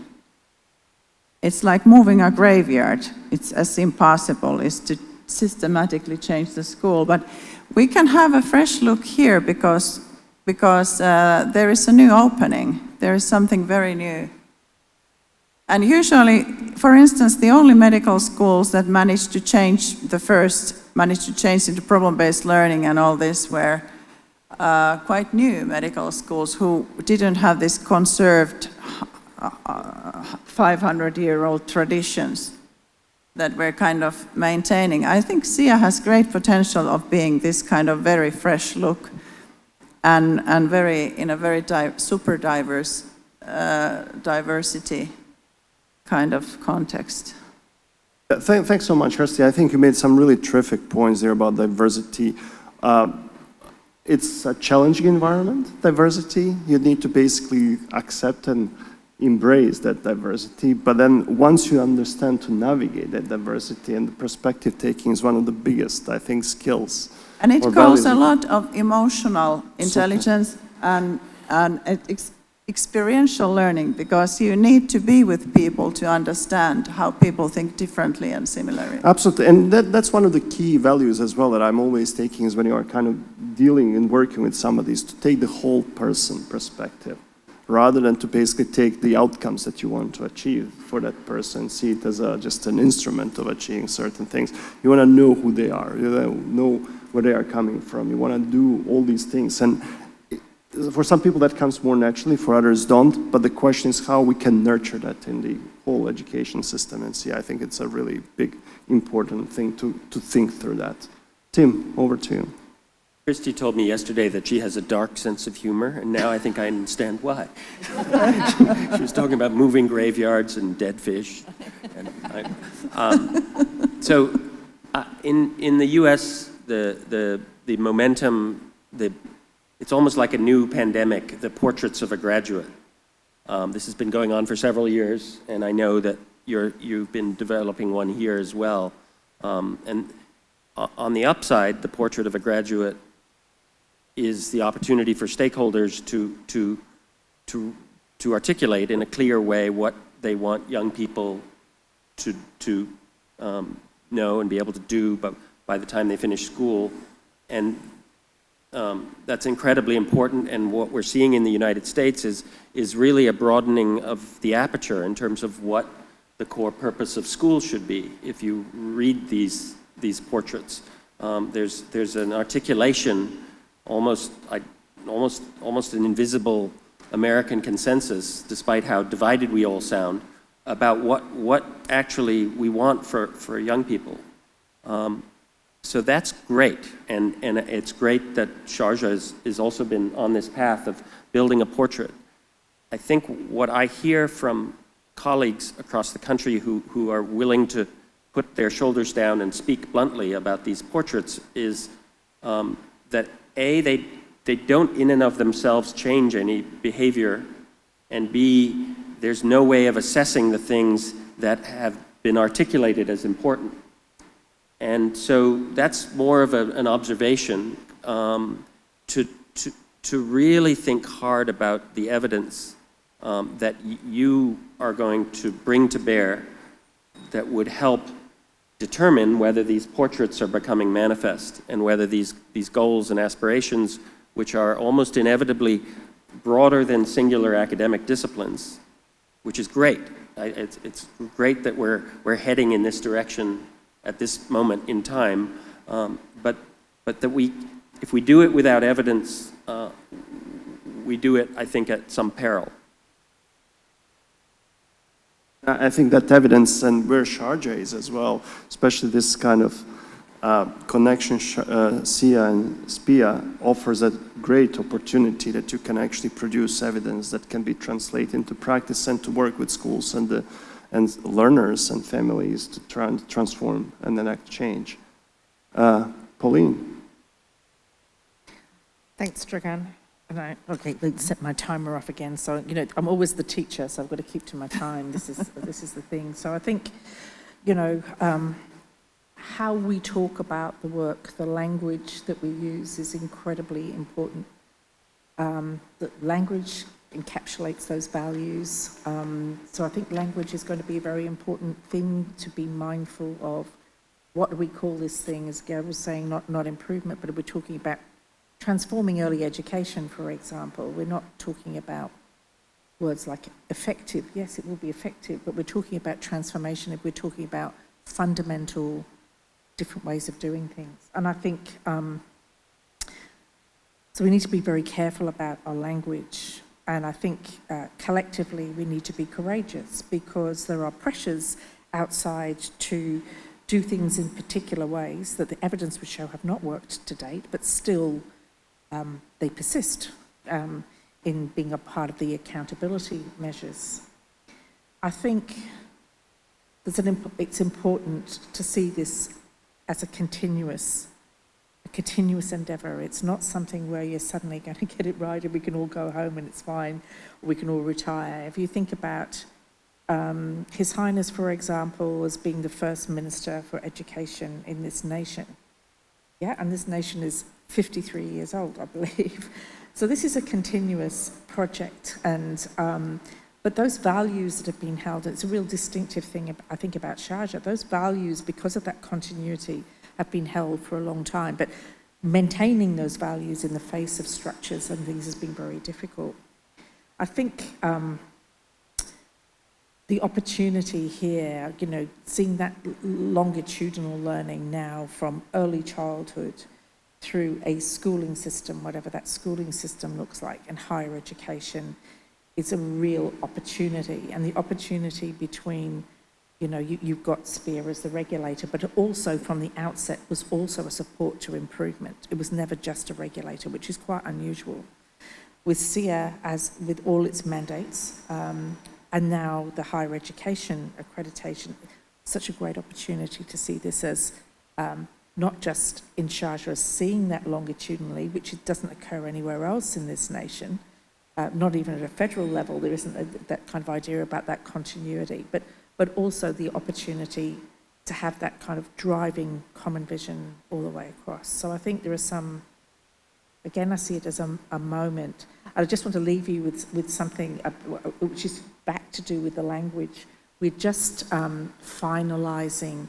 It's like moving a graveyard. It's as impossible as to systematically change the school. But we can have a fresh look here because there is a new opening. There is something very new. And usually, for instance, the only medical schools that managed to change into problem-based learning and all this were quite new medical schools who didn't have this conserved 500-year-old traditions that we're kind of maintaining. I think SIA has great potential of being this kind of very fresh look and in a very super diverse diversity kind of context. Thanks so much, Kirsti. I think you made some really terrific points there about diversity. It's a challenging environment, diversity. You need to basically accept and embrace that diversity, but then once you understand to navigate that diversity, and the perspective taking is one of the biggest, I think, skills. And it calls a lot of emotional intelligence and experiential learning, because you need to be with people to understand how people think differently and similarly. Absolutely, and that's one of the key values as well that I'm always taking is when you are kind of dealing and working with somebody, is to take the whole person perspective, rather than to basically take the outcomes that you want to achieve for that person, see it as just an instrument of achieving certain things. You want to know who they are, you know where they are coming from, you want to do all these things. And for some people that comes more naturally, for others don't, but the question is how we can nurture that in the whole education system. And see, I think it's a really big, important thing to think through that. Tim, over to you. Kirsti told me yesterday that she has a dark sense of humor, and now I think I understand why. She was talking about moving graveyards and dead fish. In the U.S., the momentum, it's almost like a new pandemic, the portraits of a graduate. This has been going on for several years, and I know that you've been developing one here as well. And on the upside, the portrait of a graduate is the opportunity for stakeholders to articulate in a clear way what they want young people to know and be able to do by the time they finish school. And that's incredibly important, and what we're seeing in the United States is really a broadening of the aperture in terms of what the core purpose of school should be. If you read these portraits, there's an articulation, almost an invisible American consensus, despite how divided we all sound, about what actually we want for young people. So that's great, and it's great that Sharjah has also been on this path of building a portrait. I think what I hear from colleagues across the country who are willing to put their shoulders down and speak bluntly about these portraits is that A, they don't in and of themselves change any behavior, and B, there's no way of assessing the things that have been articulated as important. And so that's more of an observation to really think hard about the evidence that you are going to bring to bear that would help determine whether these portraits are becoming manifest and whether these goals and aspirations, which are almost inevitably broader than singular academic disciplines, which is great. It's great that we're heading in this direction at this moment in time, but that if we do it without evidence, we do it, I think, at some peril. I think that evidence, and where Sharjah is as well, especially this kind of connection, SIA and SPIA offers a great opportunity that you can actually produce evidence that can be translated into practice and to work with schools and learners and families to try and transform and enact change. Pauline. Thanks, Dragan. Okay, let's set my timer off again. So, I'm always the teacher, so I've got to keep to my time. This is the thing. So I think, how we talk about the work, the language that we use is incredibly important. The language encapsulates those values. So I think language is going to be a very important thing to be mindful of. What do we call this thing? As Gail was saying, not improvement, but we're talking about transforming early education, for example. We're not talking about words like effective. Yes, it will be effective, but we're talking about transformation if we're talking about fundamental different ways of doing things. And I think, so we need to be very careful about our language. And I think collectively we need to be courageous because there are pressures outside to do things in particular ways that the evidence would show have not worked to date, but still they persist in being a part of the accountability measures. I think it's important to see this as a continuous endeavour. It's not something where you're suddenly going to get it right and we can all go home and it's fine, or we can all retire. If you think about His Highness, for example, as being the first Minister for Education in this nation. Yeah, and this nation is 53 years old, I believe. So this is a continuous project, and but those values that have been held, it's a real distinctive thing, I think, about Sharjah. Those values, because of that continuity, have been held for a long time. But maintaining those values in the face of structures and things has been very difficult. I think the opportunity here, seeing that longitudinal learning now from early childhood through a schooling system, whatever that schooling system looks like, and higher education, is a real opportunity. And the opportunity between, you've got SPEAR as the regulator, but it also from the outset was also a support to improvement. It was never just a regulator, which is quite unusual. With SIA, as with all its mandates, and now the higher education accreditation, such a great opportunity to see this as not just in Sharjah, seeing that longitudinally, which it doesn't occur anywhere else in this nation, not even at a federal level. There isn't that kind of idea about that continuity, but also the opportunity to have that kind of driving common vision all the way across. So I think there are some, again, I see it as a moment. I just want to leave you with something which is back to do with the language. We're just finalising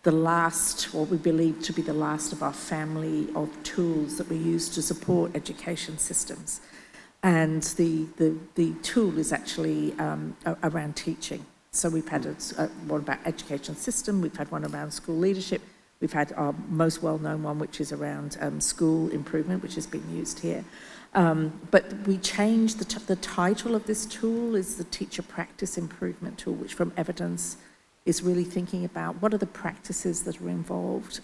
the last, what we believe to be the last of our family of tools that we use to support education systems. And the tool is actually around teaching. So we've had one about education system, we've had one around school leadership, we've had our most well-known one, which is around school improvement, which has been used here. But we changed the title of this tool is the Teacher Practice Improvement Tool, which from evidence is really thinking about what are the practices that are involved,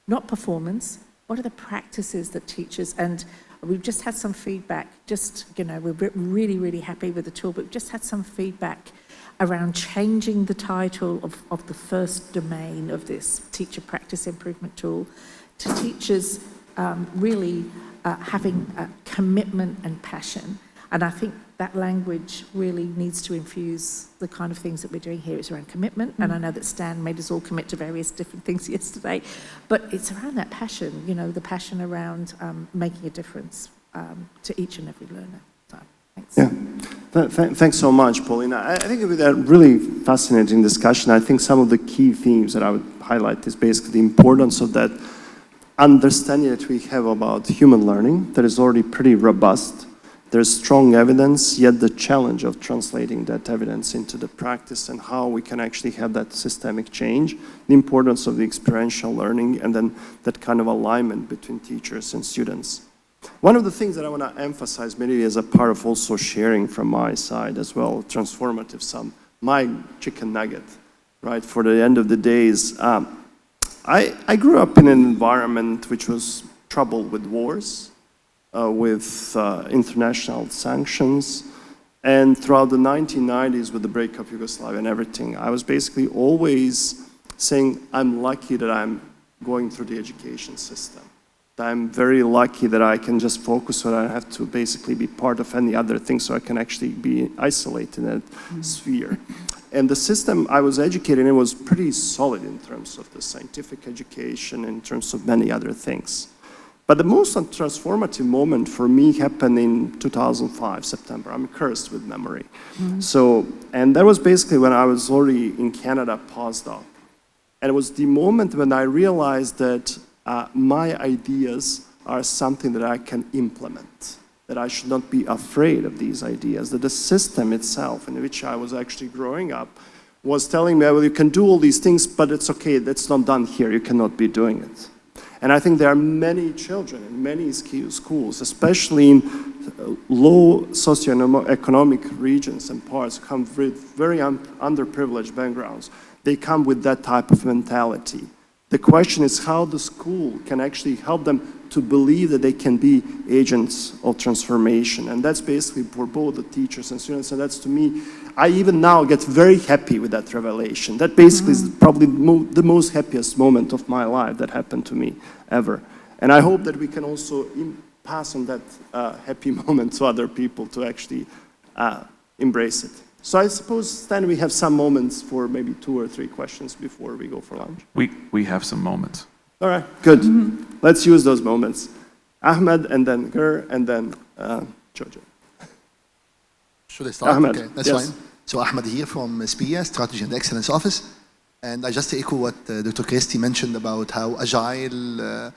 not performance, what are the practices that teachers, and we've just had some feedback, we're really, really happy with the tool, but we've just had some feedback around changing the title of the first domain of this Teacher Practice Improvement Tool to teachers really having commitment and passion. And I think that language really needs to infuse the kind of things that we're doing here. It's around commitment, and I know that Stan made us all commit to various different things yesterday, but it's around that passion, the passion around making a difference to each and every learner. So Thanks. Yeah. Thanks so much, Pauline. I think it was a really fascinating discussion. I think some of the key themes that I would highlight is basically the importance of that understanding that we have about human learning that is already pretty robust. There's strong evidence, yet the challenge of translating that evidence into the practice and how we can actually have that systemic change, the importance of the experiential learning, and then that kind of alignment between teachers and students. One of the things that I want to emphasize maybe as a part of also sharing from my side as well, transformative some, my chicken nugget, right, for the end of the day is, I grew up in an environment which was troubled with wars, with international sanctions, and throughout the 1990s with the break of Yugoslavia and everything, I was basically always saying, I'm lucky that I'm going through the education system. I'm very lucky that I can just focus on it. I don't have to basically be part of any other thing, so I can actually be isolated in that sphere. And the system I was educated in was pretty solid in terms of the scientific education, in terms of many other things. But the most transformative moment for me happened in 2005, September. I'm cursed with memory. So, and that was basically when I was already in Canada postdoc. And it was the moment when I realized that my ideas are something that I can implement, that I should not be afraid of these ideas, that the system itself in which I was actually growing up was telling me, well, you can do all these things, but it's okay, that's not done here, you cannot be doing it. And I think there are many children in many schools, especially in low socioeconomic regions and parts, come with very underprivileged backgrounds. They come with that type of mentality. The question is how the school can actually help them to believe that they can be agents of transformation. And that's basically for both the teachers and students. And that's, to me, I even now get very happy with that revelation. That basically is probably the most happiest moment of my life that happened to me ever. And I hope that we can also pass on that happy moment to other people to actually embrace it. So I suppose, Stan, we have some moments for maybe 2 or 3 questions before we go for lunch. We have some moments. All right, good. Let's use those moments. Ahmed, and then Gur, and then Jojo. Should I start? Ahmed, Okay, that's yes. fine. So Ahmed here from SPIA, Strategy and Excellence Office. And I just echo what Dr. Kirsti mentioned about how agile,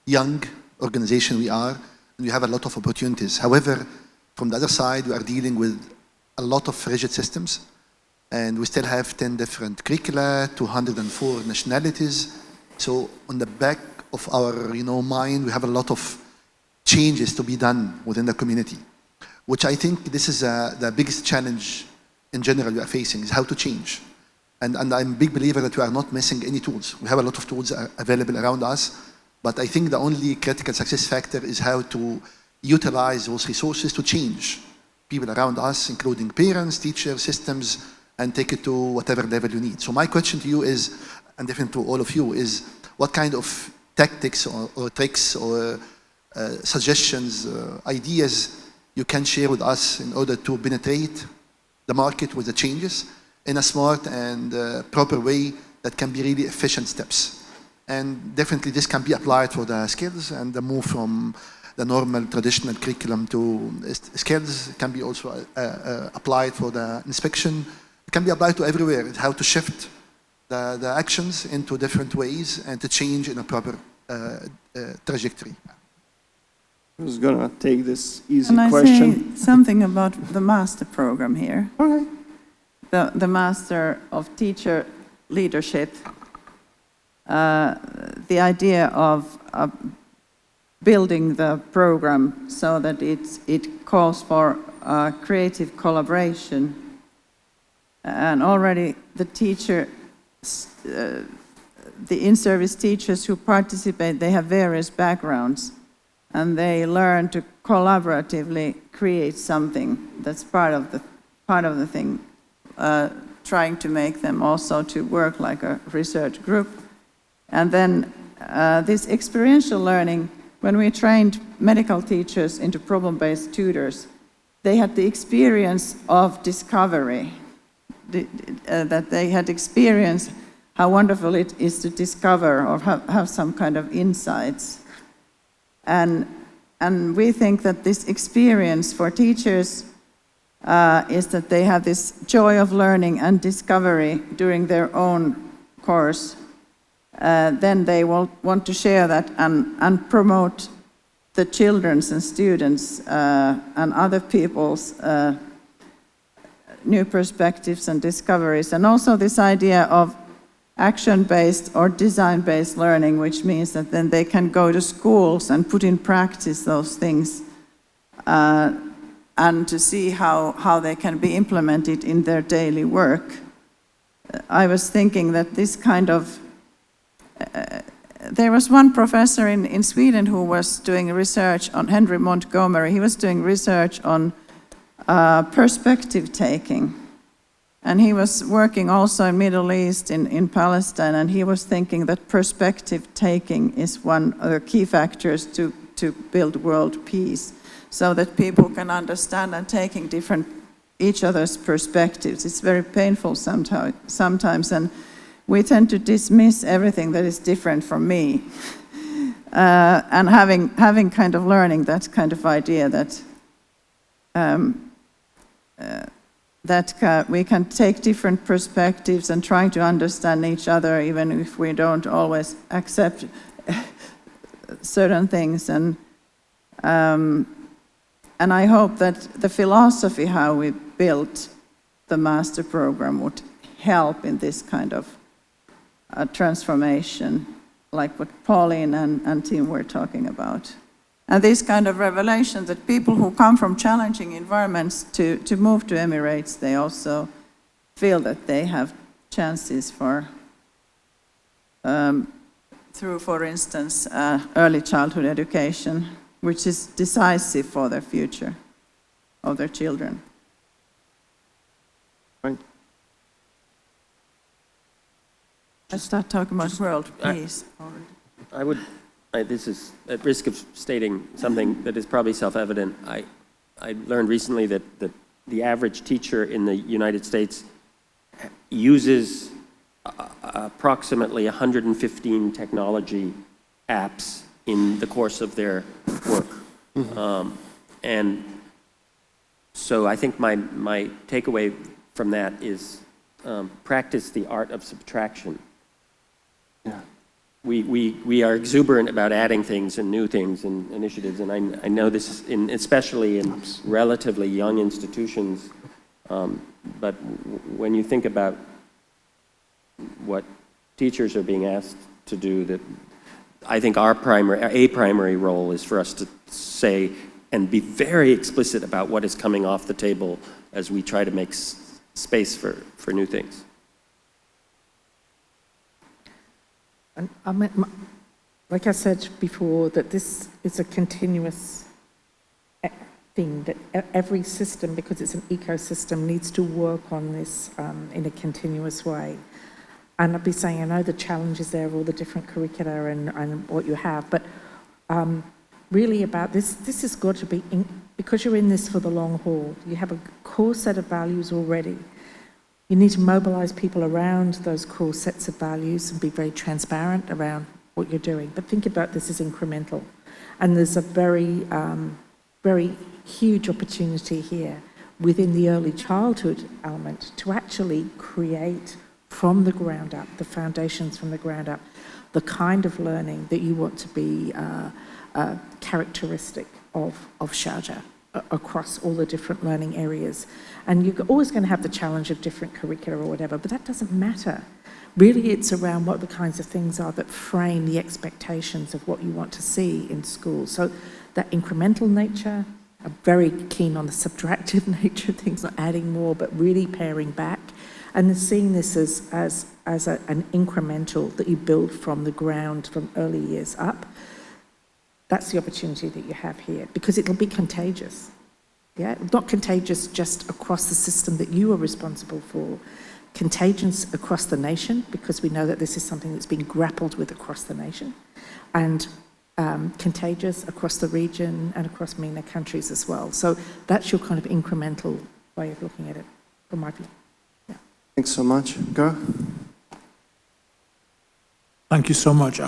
young organization we are, and we have a lot of opportunities. However, from the other side, we are dealing with a lot of rigid systems, and we still have 10 different curricula, 204 nationalities. So on the back of our mind, we have a lot of changes to be done within the community, which I think this is the biggest challenge in general we are facing, is how to change. And I'm a big believer that we are not missing any tools. We have a lot of tools available around us, but I think the only critical success factor is how to utilize those resources to change people around us, including parents, teachers, systems, and take it to whatever level you need. So my question to you is, and definitely to all of you, is what kind of tactics or tricks or suggestions, ideas you can share with us in order to penetrate the market with the changes in a smart and proper way that can be really efficient steps. And definitely this can be applied for the skills, and the move from the normal traditional curriculum to skills can be also applied for the inspection. It can be applied to everywhere, how to shift the actions into different ways and to change in a proper trajectory. Who's gonna take this easy Can I question? say something about the master program here? Okay. The Master of Teacher Leadership. The idea of building the program so that it calls for creative collaboration. And already the in-service teachers who participate, they have various backgrounds, and they learn to collaboratively create something that's part of the thing, trying to make them also to work like a research group. And then this experiential learning, when we trained medical teachers into problem-based tutors, they had the experience of discovery, that they had experienced how wonderful it is to discover or have some kind of insights. And and we think that this experience for teachers is that they have this joy of learning and discovery during their own course. Then they will want to share that and promote the children's and students and other people's new perspectives and discoveries. And also this idea of action-based or design-based learning, which means that then they can go to schools and put in practice those things and to see how they can be implemented in their daily work. I was thinking that this kind of there was one professor in Sweden who was doing research on Henry Montgomery. He was doing research on perspective taking. And he was working also in Middle East, in Palestine, and he was thinking that perspective taking is one of the key factors to build world peace, so that people can understand and taking each other's perspectives. It's very painful sometimes, and we tend to dismiss everything that is different from me. And having kind of learning that kind of idea that we can take different perspectives and trying to understand each other, even if we don't always accept certain things. And I hope that the philosophy how we built the master program would help in this kind of transformation, like what Pauline and Tim were talking about. And this kind of revelation that people who come from challenging environments to move to Emirates, they also feel that they have chances for, through, for instance, early childhood education, which is decisive for their future of their children. Right. I start talking about world peace already. This is at risk of stating something that is probably self-evident. I learned recently that the average teacher in the United States uses approximately 115 technology apps in the course of their work. Mm-hmm. And so I think my takeaway from that is practice the art of subtraction. Yeah. We are exuberant about adding things and new things and initiatives, and I know this especially in relatively young institutions, but when you think about what teachers are being asked to do, that I think a primary role is for us to say and be very explicit about what is coming off the table as we try to make space for new things. And I mean, like I said before, that this is a continuous thing, that every system, because it's an ecosystem, needs to work on this in a continuous way. And I'd be saying, I know the challenges there of all the different curricula and what you have, but really about this has got to be, because you're in this for the long haul, you have a core set of values already. You need to mobilise people around those core sets of values and be very transparent around what you're doing. But think about this as incremental. And there's a very, very huge opportunity here within the early childhood element to actually create from the ground up, the foundations from the ground up, the kind of learning that you want to be characteristic of Sharjah across all the different learning areas. And you're always going to have the challenge of different curricula or whatever, but that doesn't matter. Really, it's around what the kinds of things are that frame the expectations of what you want to see in schools. So that incremental nature, I'm very keen on the subtractive nature of things, not adding more, but really paring back. And then seeing this as an incremental that you build from the ground, from early years up. That's the opportunity that you have here, because it'll be contagious. Yeah, not contagious just across the system that you are responsible for, contagious across the nation, because we know that this is something that's been grappled with across the nation, and contagious across the region and across MENA countries as well. So that's your kind of incremental way of looking at it, from my view. Yeah. Thanks so much. Go. Thank you so much.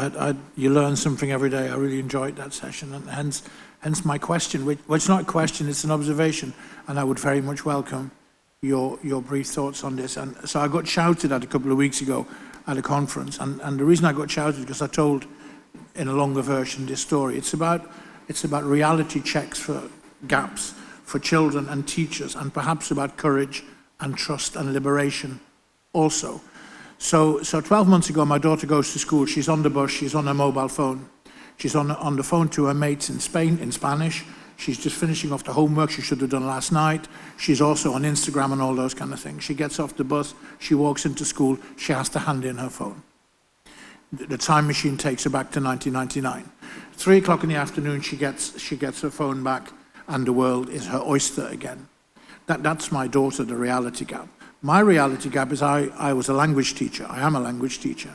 You learn something every day. I really enjoyed that session, and hence Hence my question, well, it's not a question, it's an observation, and I would very much welcome your brief thoughts on this. And so I got shouted at a couple of weeks ago at a conference, and the reason I got shouted is because I told, in a longer version, this story. It's about reality checks for gaps for children and teachers, and perhaps about courage and trust and liberation also. So 12 months ago, my daughter goes to school. She's on the bus. She's on her mobile phone. She's on the phone to her mates in Spain in Spanish. She's just finishing off the homework she should have done last night. She's also on Instagram and all those kind of things. She gets off the bus. She walks into school. She has to hand in her phone. The time machine takes her back to 1999. 3 o'clock in the afternoon, she gets her phone back, and the world is her oyster again. That's my daughter, the reality gap. My reality gap is I was a language teacher. I am a language teacher.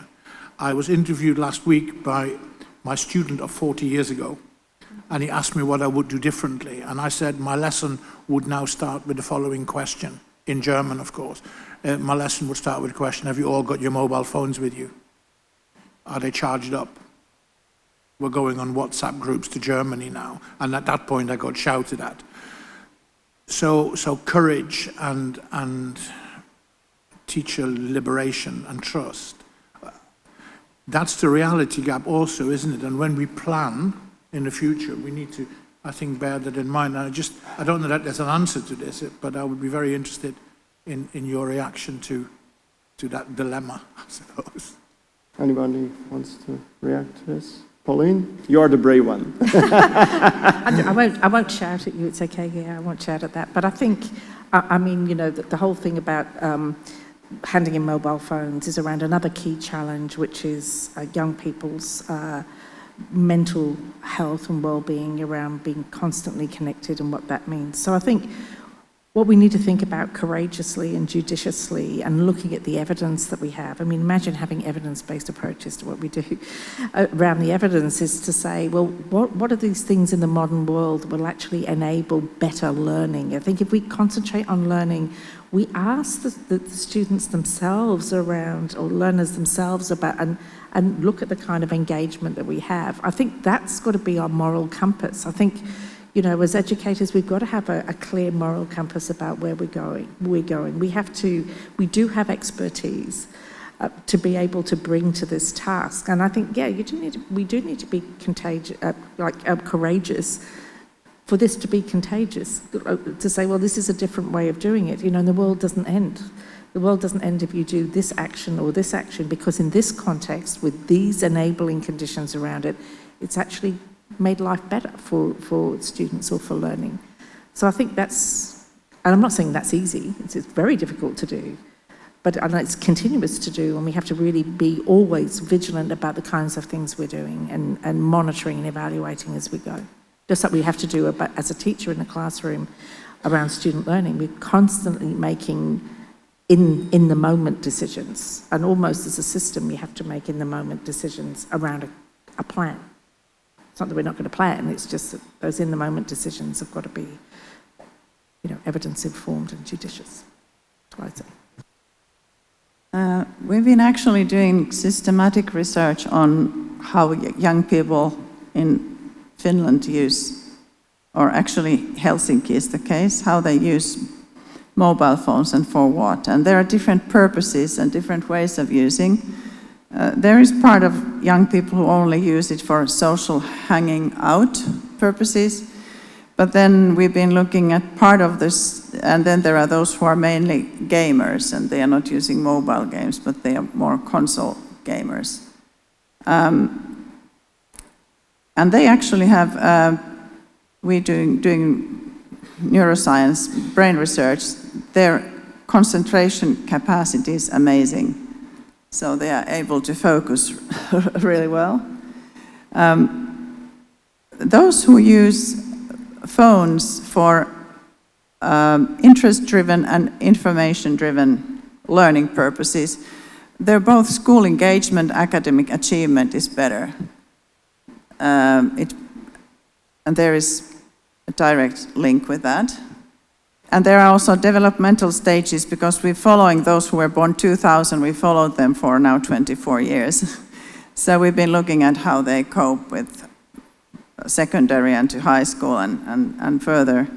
I was interviewed last week by my student of 40 years ago, and he asked me what I would do differently. And I said my lesson would now start with the following question, in German, of course. My lesson would start with a question: have you all got your mobile phones with you? Are they charged up? We're going on WhatsApp groups to Germany now. And at that point, I got shouted at. So courage and teacher liberation and trust. That's the reality gap also, isn't it? And when we plan in the future, we need to, I think, bear that in mind. And I don't know that there's an answer to this, but I would be very interested in your reaction to that dilemma, I suppose. Anybody wants to react to this? Pauline, you're the brave one. I won't shout at you, it's okay, yeah, I won't shout at that. But I think, I mean, you know, the whole thing about handing in mobile phones is around another key challenge, which is young people's mental health and well-being, around being constantly connected and what that means. So I think what we need to think about courageously and judiciously, and looking at the evidence that we have. I mean, imagine having evidence-based approaches to what we do around the evidence, is to say, well, what are these things in the modern world that will actually enable better learning? I think if we concentrate on learning, we ask the students themselves around, or learners themselves about, and look at the kind of engagement that we have. I think that's got to be our moral compass. I think, you know, as educators, we've got to have a clear moral compass about where we're going. We do have expertise to be able to bring to this task. And I think, yeah, we do need to be courageous for this to be contagious, to say, well, this is a different way of doing it. You know, and the world doesn't end. The world doesn't end if you do this action or this action, because in this context, with these enabling conditions around it, it's actually made life better for students or for learning. So I think that's, and I'm not saying that's easy, it's very difficult to do, but I know it's continuous to do, and we have to really be always vigilant about the kinds of things we're doing, and monitoring and evaluating as we go. Just like we have to do as a teacher in a classroom around student learning, we're constantly making in the moment decisions, and almost as a system we have to make in the moment decisions around a plan. It's not that we're not going to plan, it's just that those in-the-moment decisions have got to be, you know, evidence-informed and judicious. That's what I'd say. We've been actually doing systematic research on how young people in Finland use, or actually Helsinki is the case, how they use mobile phones and for what. And there are different purposes and different ways of using. There is part of young people who only use it for social hanging out purposes, but then we've been looking at part of this, and then there are those who are mainly gamers, and they are not using mobile games, but they are more console gamers. And they actually have, we're doing neuroscience, brain research, their concentration capacity is amazing. So they are able to focus really well. Those who use phones for interest-driven and information-driven learning purposes, they're both school engagement, academic achievement is better. And there is a direct link with that. And there are also developmental stages, because we're following those who were born 2000, we followed them for now 24 years. So we've been looking at how they cope with secondary and to high school and further.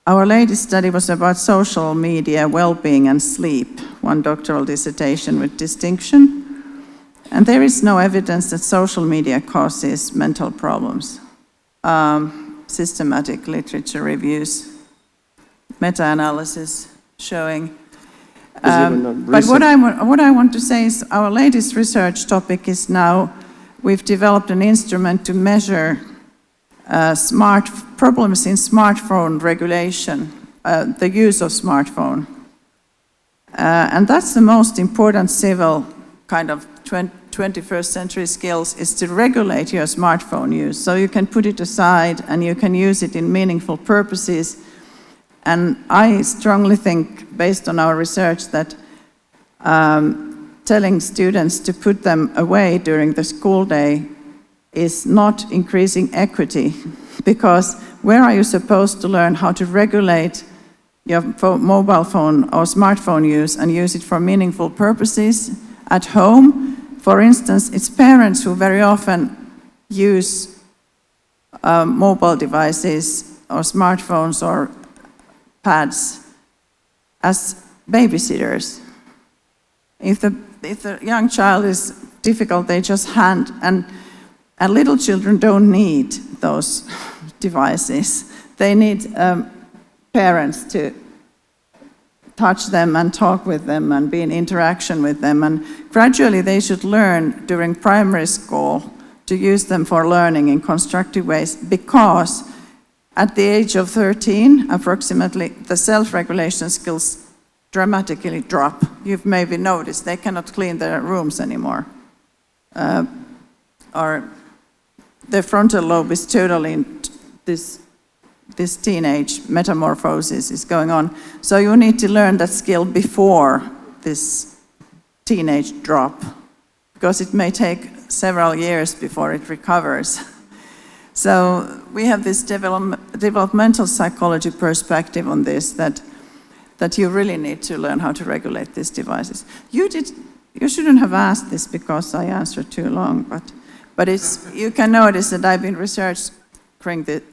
Our latest study was about social media, well-being and sleep, one doctoral dissertation with distinction. And there is no evidence that social media causes mental problems. Systematic literature reviews, meta-analysis showing. But what I want to say is our latest research topic is now we've developed an instrument to measure problems in smartphone regulation, the use of smartphone. And that's the most important civil kind of 21st century skills, is to regulate your smartphone use. So you can put it aside and you can use it in meaningful purposes. And I strongly think, based on our research, that telling students to put them away during the school day is not increasing equity, because where are you supposed to learn how to regulate your mobile phone or smartphone use and use it for meaningful purposes? At home, for instance, it's parents who very often use mobile devices or smartphones or pads as babysitters. If the young child is difficult, they just hand, and little children don't need those devices. They need parents to touch them and talk with them and be in interaction with them. And gradually they should learn during primary school to use them for learning in constructive ways, because at the age of 13, approximately, the self-regulation skills dramatically drop. You've maybe noticed they cannot clean their rooms anymore. Or the frontal lobe is totally in this teenage metamorphosis is going on. So you need to learn that skill before this teenage drop, because it may take several years before it recovers. So we have this developmental psychology perspective on this, that you really need to learn how to regulate these devices. You shouldn't have asked this because I answered too long, but you can notice that I've been researching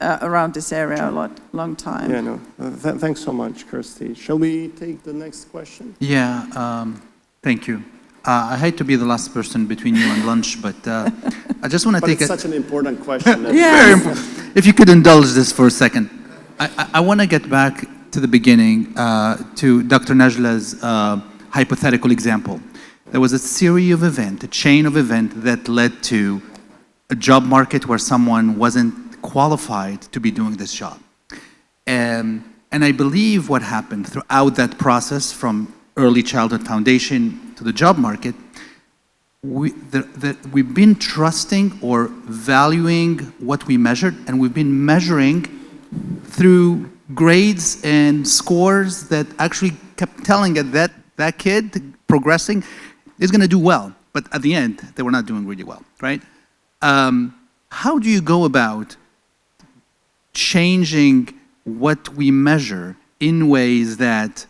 around this area a long time. Yeah, no. Thanks so much, Kirsti. Shall we take the next question? Yeah, thank you. I hate to be the last person between you and lunch, but I just want to take it's such an important question. Very important. If you could indulge this for a second. I want to get back to the beginning, to Dr. Najla's hypothetical example. There was a series of events, a chain of events that led to a job market where someone wasn't qualified to be doing this job. And I believe what happened throughout that process, from early childhood foundation to the job market, we've been trusting or valuing what we measured, and we've been measuring through grades and scores that actually kept telling us that that kid progressing is going to do well. But at the end, they were not doing really well, right? How do you go about changing what we measure in ways that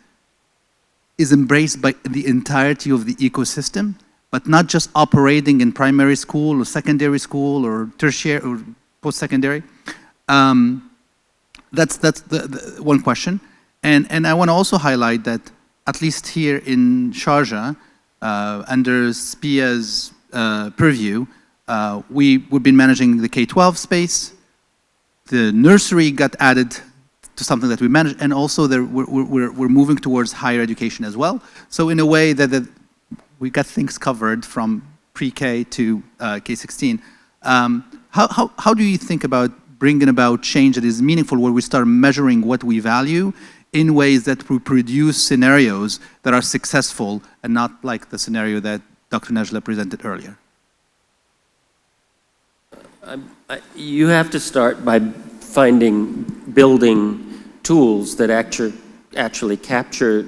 is embraced by the entirety of the ecosystem, but not just operating in primary school or secondary school or tertiary or post-secondary? That's the one question. And I want to also highlight that, at least here in Sharjah, under SPIA's purview, we've been managing the K-12 space. The nursery got added to something that we manage, and also we're moving towards higher education as well. So in a way that we got things covered from pre-K to K-16. How do you think about bringing about change that is meaningful, where we start measuring what we value in ways that will produce scenarios that are successful and not like the scenario that Dr. Najla presented earlier? You have to start by building tools that actually capture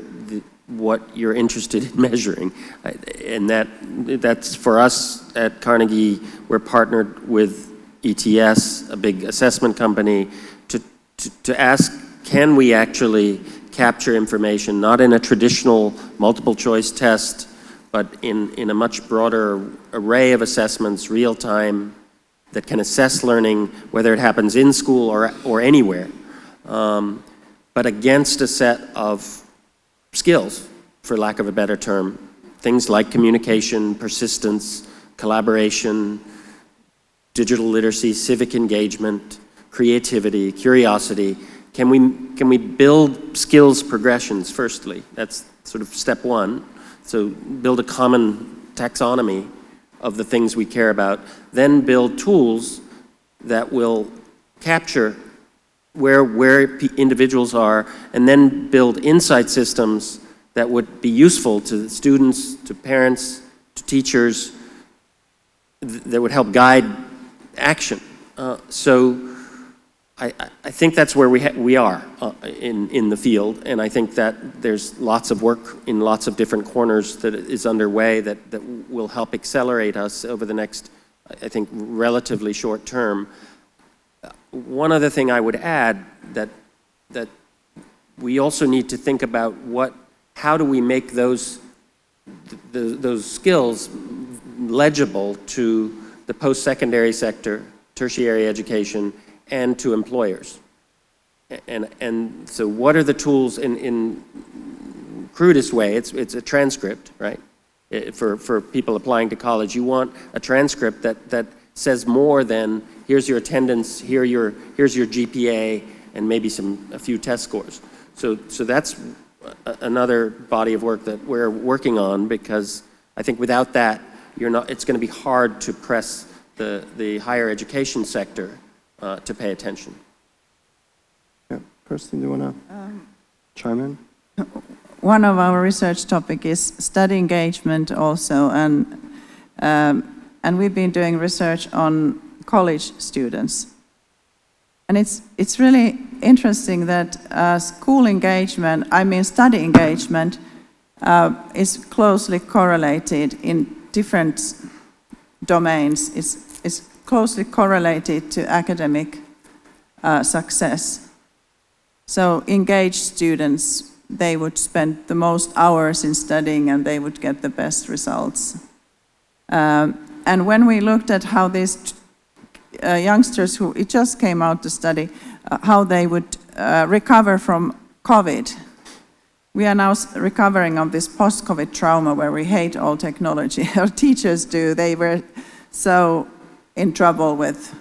what you're interested in measuring. And that's for us at Carnegie. We're partnered with ETS, a big assessment company, to ask, can we actually capture information, not in a traditional multiple choice test, but in a much broader array of assessments, real time, that can assess learning, whether it happens in school or anywhere, but against a set of skills, for lack of a better term, things like communication, persistence, collaboration, digital literacy, civic engagement, creativity, curiosity. Can we build skills progressions, firstly? That's sort of step one. So build a common taxonomy of the things we care about, then build tools that will capture where individuals are, and then build insight systems that would be useful to students, to parents, to teachers, that would help guide action. So I think that's where we are in the field, and I think that there's lots of work in lots of different corners that is underway that will help accelerate us over the next, I think, relatively short term. One other thing I would add that we also need to think about how do we make those skills legible to the post-secondary sector, tertiary education, and to employers. And so what are the tools in crudest way? It's a transcript, right? For people applying to college, you want a transcript that says more than here's your attendance, here's your GPA, and maybe a few test scores. So that's another body of work that we're working on, because I think without that, it's going to be hard to press the higher education sector to pay attention. Yeah, Kirsti, do you want to chime in? One of our research topic is study engagement also, and we've been doing research on college students. And it's really interesting that study engagement is closely correlated in different domains. It's closely correlated to academic success. So engaged students, they would spend the most hours in studying and they would get the best results. And when we looked at how these youngsters it just came out to study, how they would recover from COVID. We are now recovering of this post-COVID trauma where we hate all technology. Our teachers do. They were so in trouble with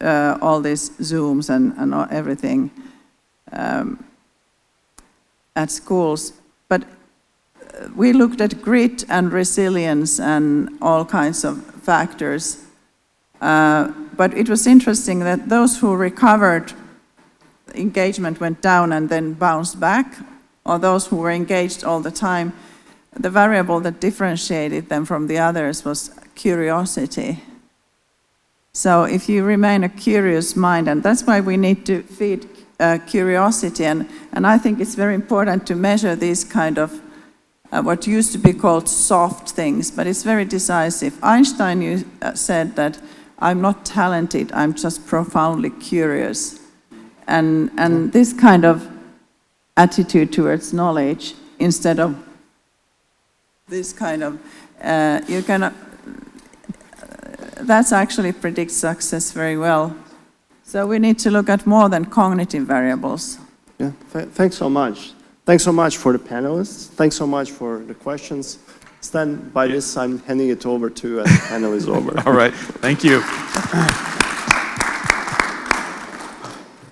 all these Zooms and everything at schools. But we looked at grit and resilience and all kinds of factors. But it was interesting that those who recovered, engagement went down and then bounced back, or those who were engaged all the time, the variable that differentiated them from the others was curiosity. So if you remain a curious mind, and that's why we need to feed curiosity, and I think it's very important to measure these kind of what used to be called soft things, but it's very decisive. Einstein said that I'm not talented, I'm just profoundly curious. And this kind of attitude towards knowledge, instead of this kind of, that actually predicts success very well. So we need to look at more than cognitive variables. Yeah, thanks so much. Thanks so much for the panelists. Thanks so much for the questions. Stand by this, I'm handing it over to the panel is over. All right, thank you.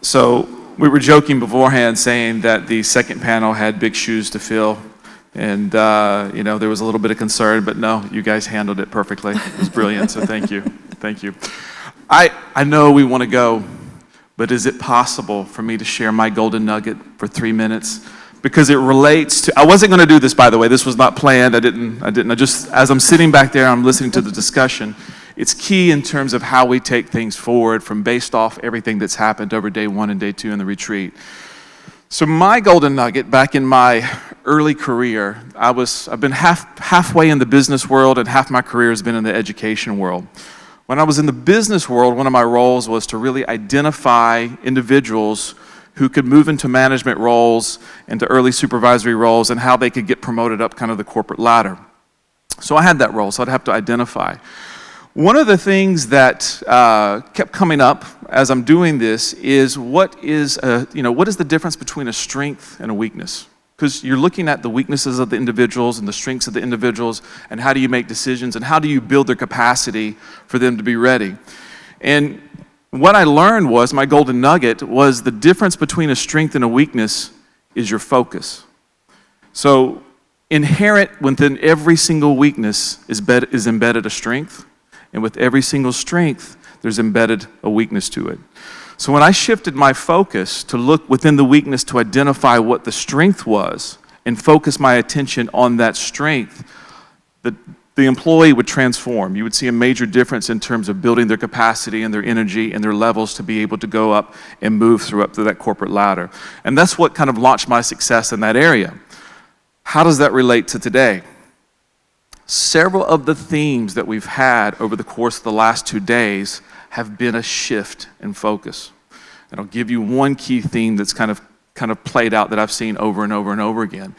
So we were joking beforehand saying that the second panel had big shoes to fill. And, there was a little bit of concern, but no, you guys handled it perfectly. It was brilliant, so thank you. Thank you. I know we want to go, but is it possible for me to share my golden nugget for 3 minutes? Because it relates to, I wasn't going to do this, by the way. This was not planned. I just, as I'm sitting back there, I'm listening to the discussion. It's key in terms of how we take things forward from based off everything that's happened over day 1 and day 2 in the retreat. So my golden nugget back in my early career, I've been halfway in the business world and half my career has been in the education world. When I was in the business world, one of my roles was to really identify individuals who could move into management roles, into early supervisory roles, and how they could get promoted up kind of the corporate ladder. So I had that role, so I'd have to identify. One of the things that kept coming up as I'm doing this is what is the difference between a strength and a weakness? Because you're looking at the weaknesses of the individuals and the strengths of the individuals, and how do you make decisions, and how do you build their capacity for them to be ready? And what I learned was, my golden nugget was, the difference between a strength and a weakness is your focus. So inherent within every single weakness is embedded a strength, and with every single strength, there's embedded a weakness to it. So when I shifted my focus to look within the weakness to identify what the strength was and focus my attention on that strength, the employee would transform. You would see a major difference in terms of building their capacity and their energy and their levels to be able to go up and move up through that corporate ladder. And that's what kind of launched my success in that area. How does that relate to today? Several of the themes that we've had over the course of the last 2 days have been a shift in focus. And I'll give you one key theme that's kind of played out that I've seen over and over and over again.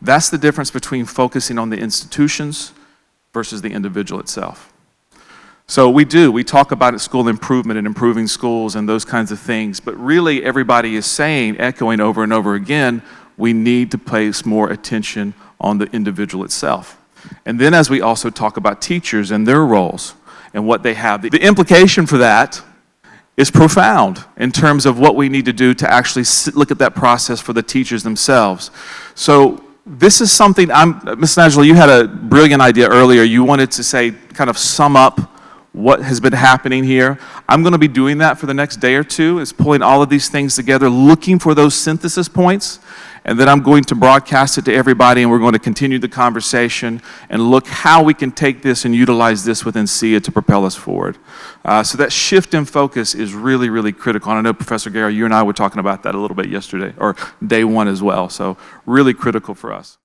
That's the difference between focusing on the institutions versus the individual itself. So we talk about school improvement and improving schools and those kinds of things, but really everybody is saying, echoing over and over again, we need to place more attention on the individual itself. And then as we also talk about teachers and their roles and what they have, the implication for that is profound in terms of what we need to do to actually look at that process for the teachers themselves. So this is something, Ms. Angela, you had a brilliant idea earlier. You wanted to say, kind of sum up what has been happening here. I'm going to be doing that for the next day or two, is pulling all of these things together, looking for those synthesis points, and then I'm going to broadcast it to everybody, and we're going to continue the conversation and look how we can take this and utilize this within SIA to propel us forward. So that shift in focus is really, really critical. And I know, Professor Guerra, you and I were talking about that a little bit yesterday, or day one as well, so really critical for us.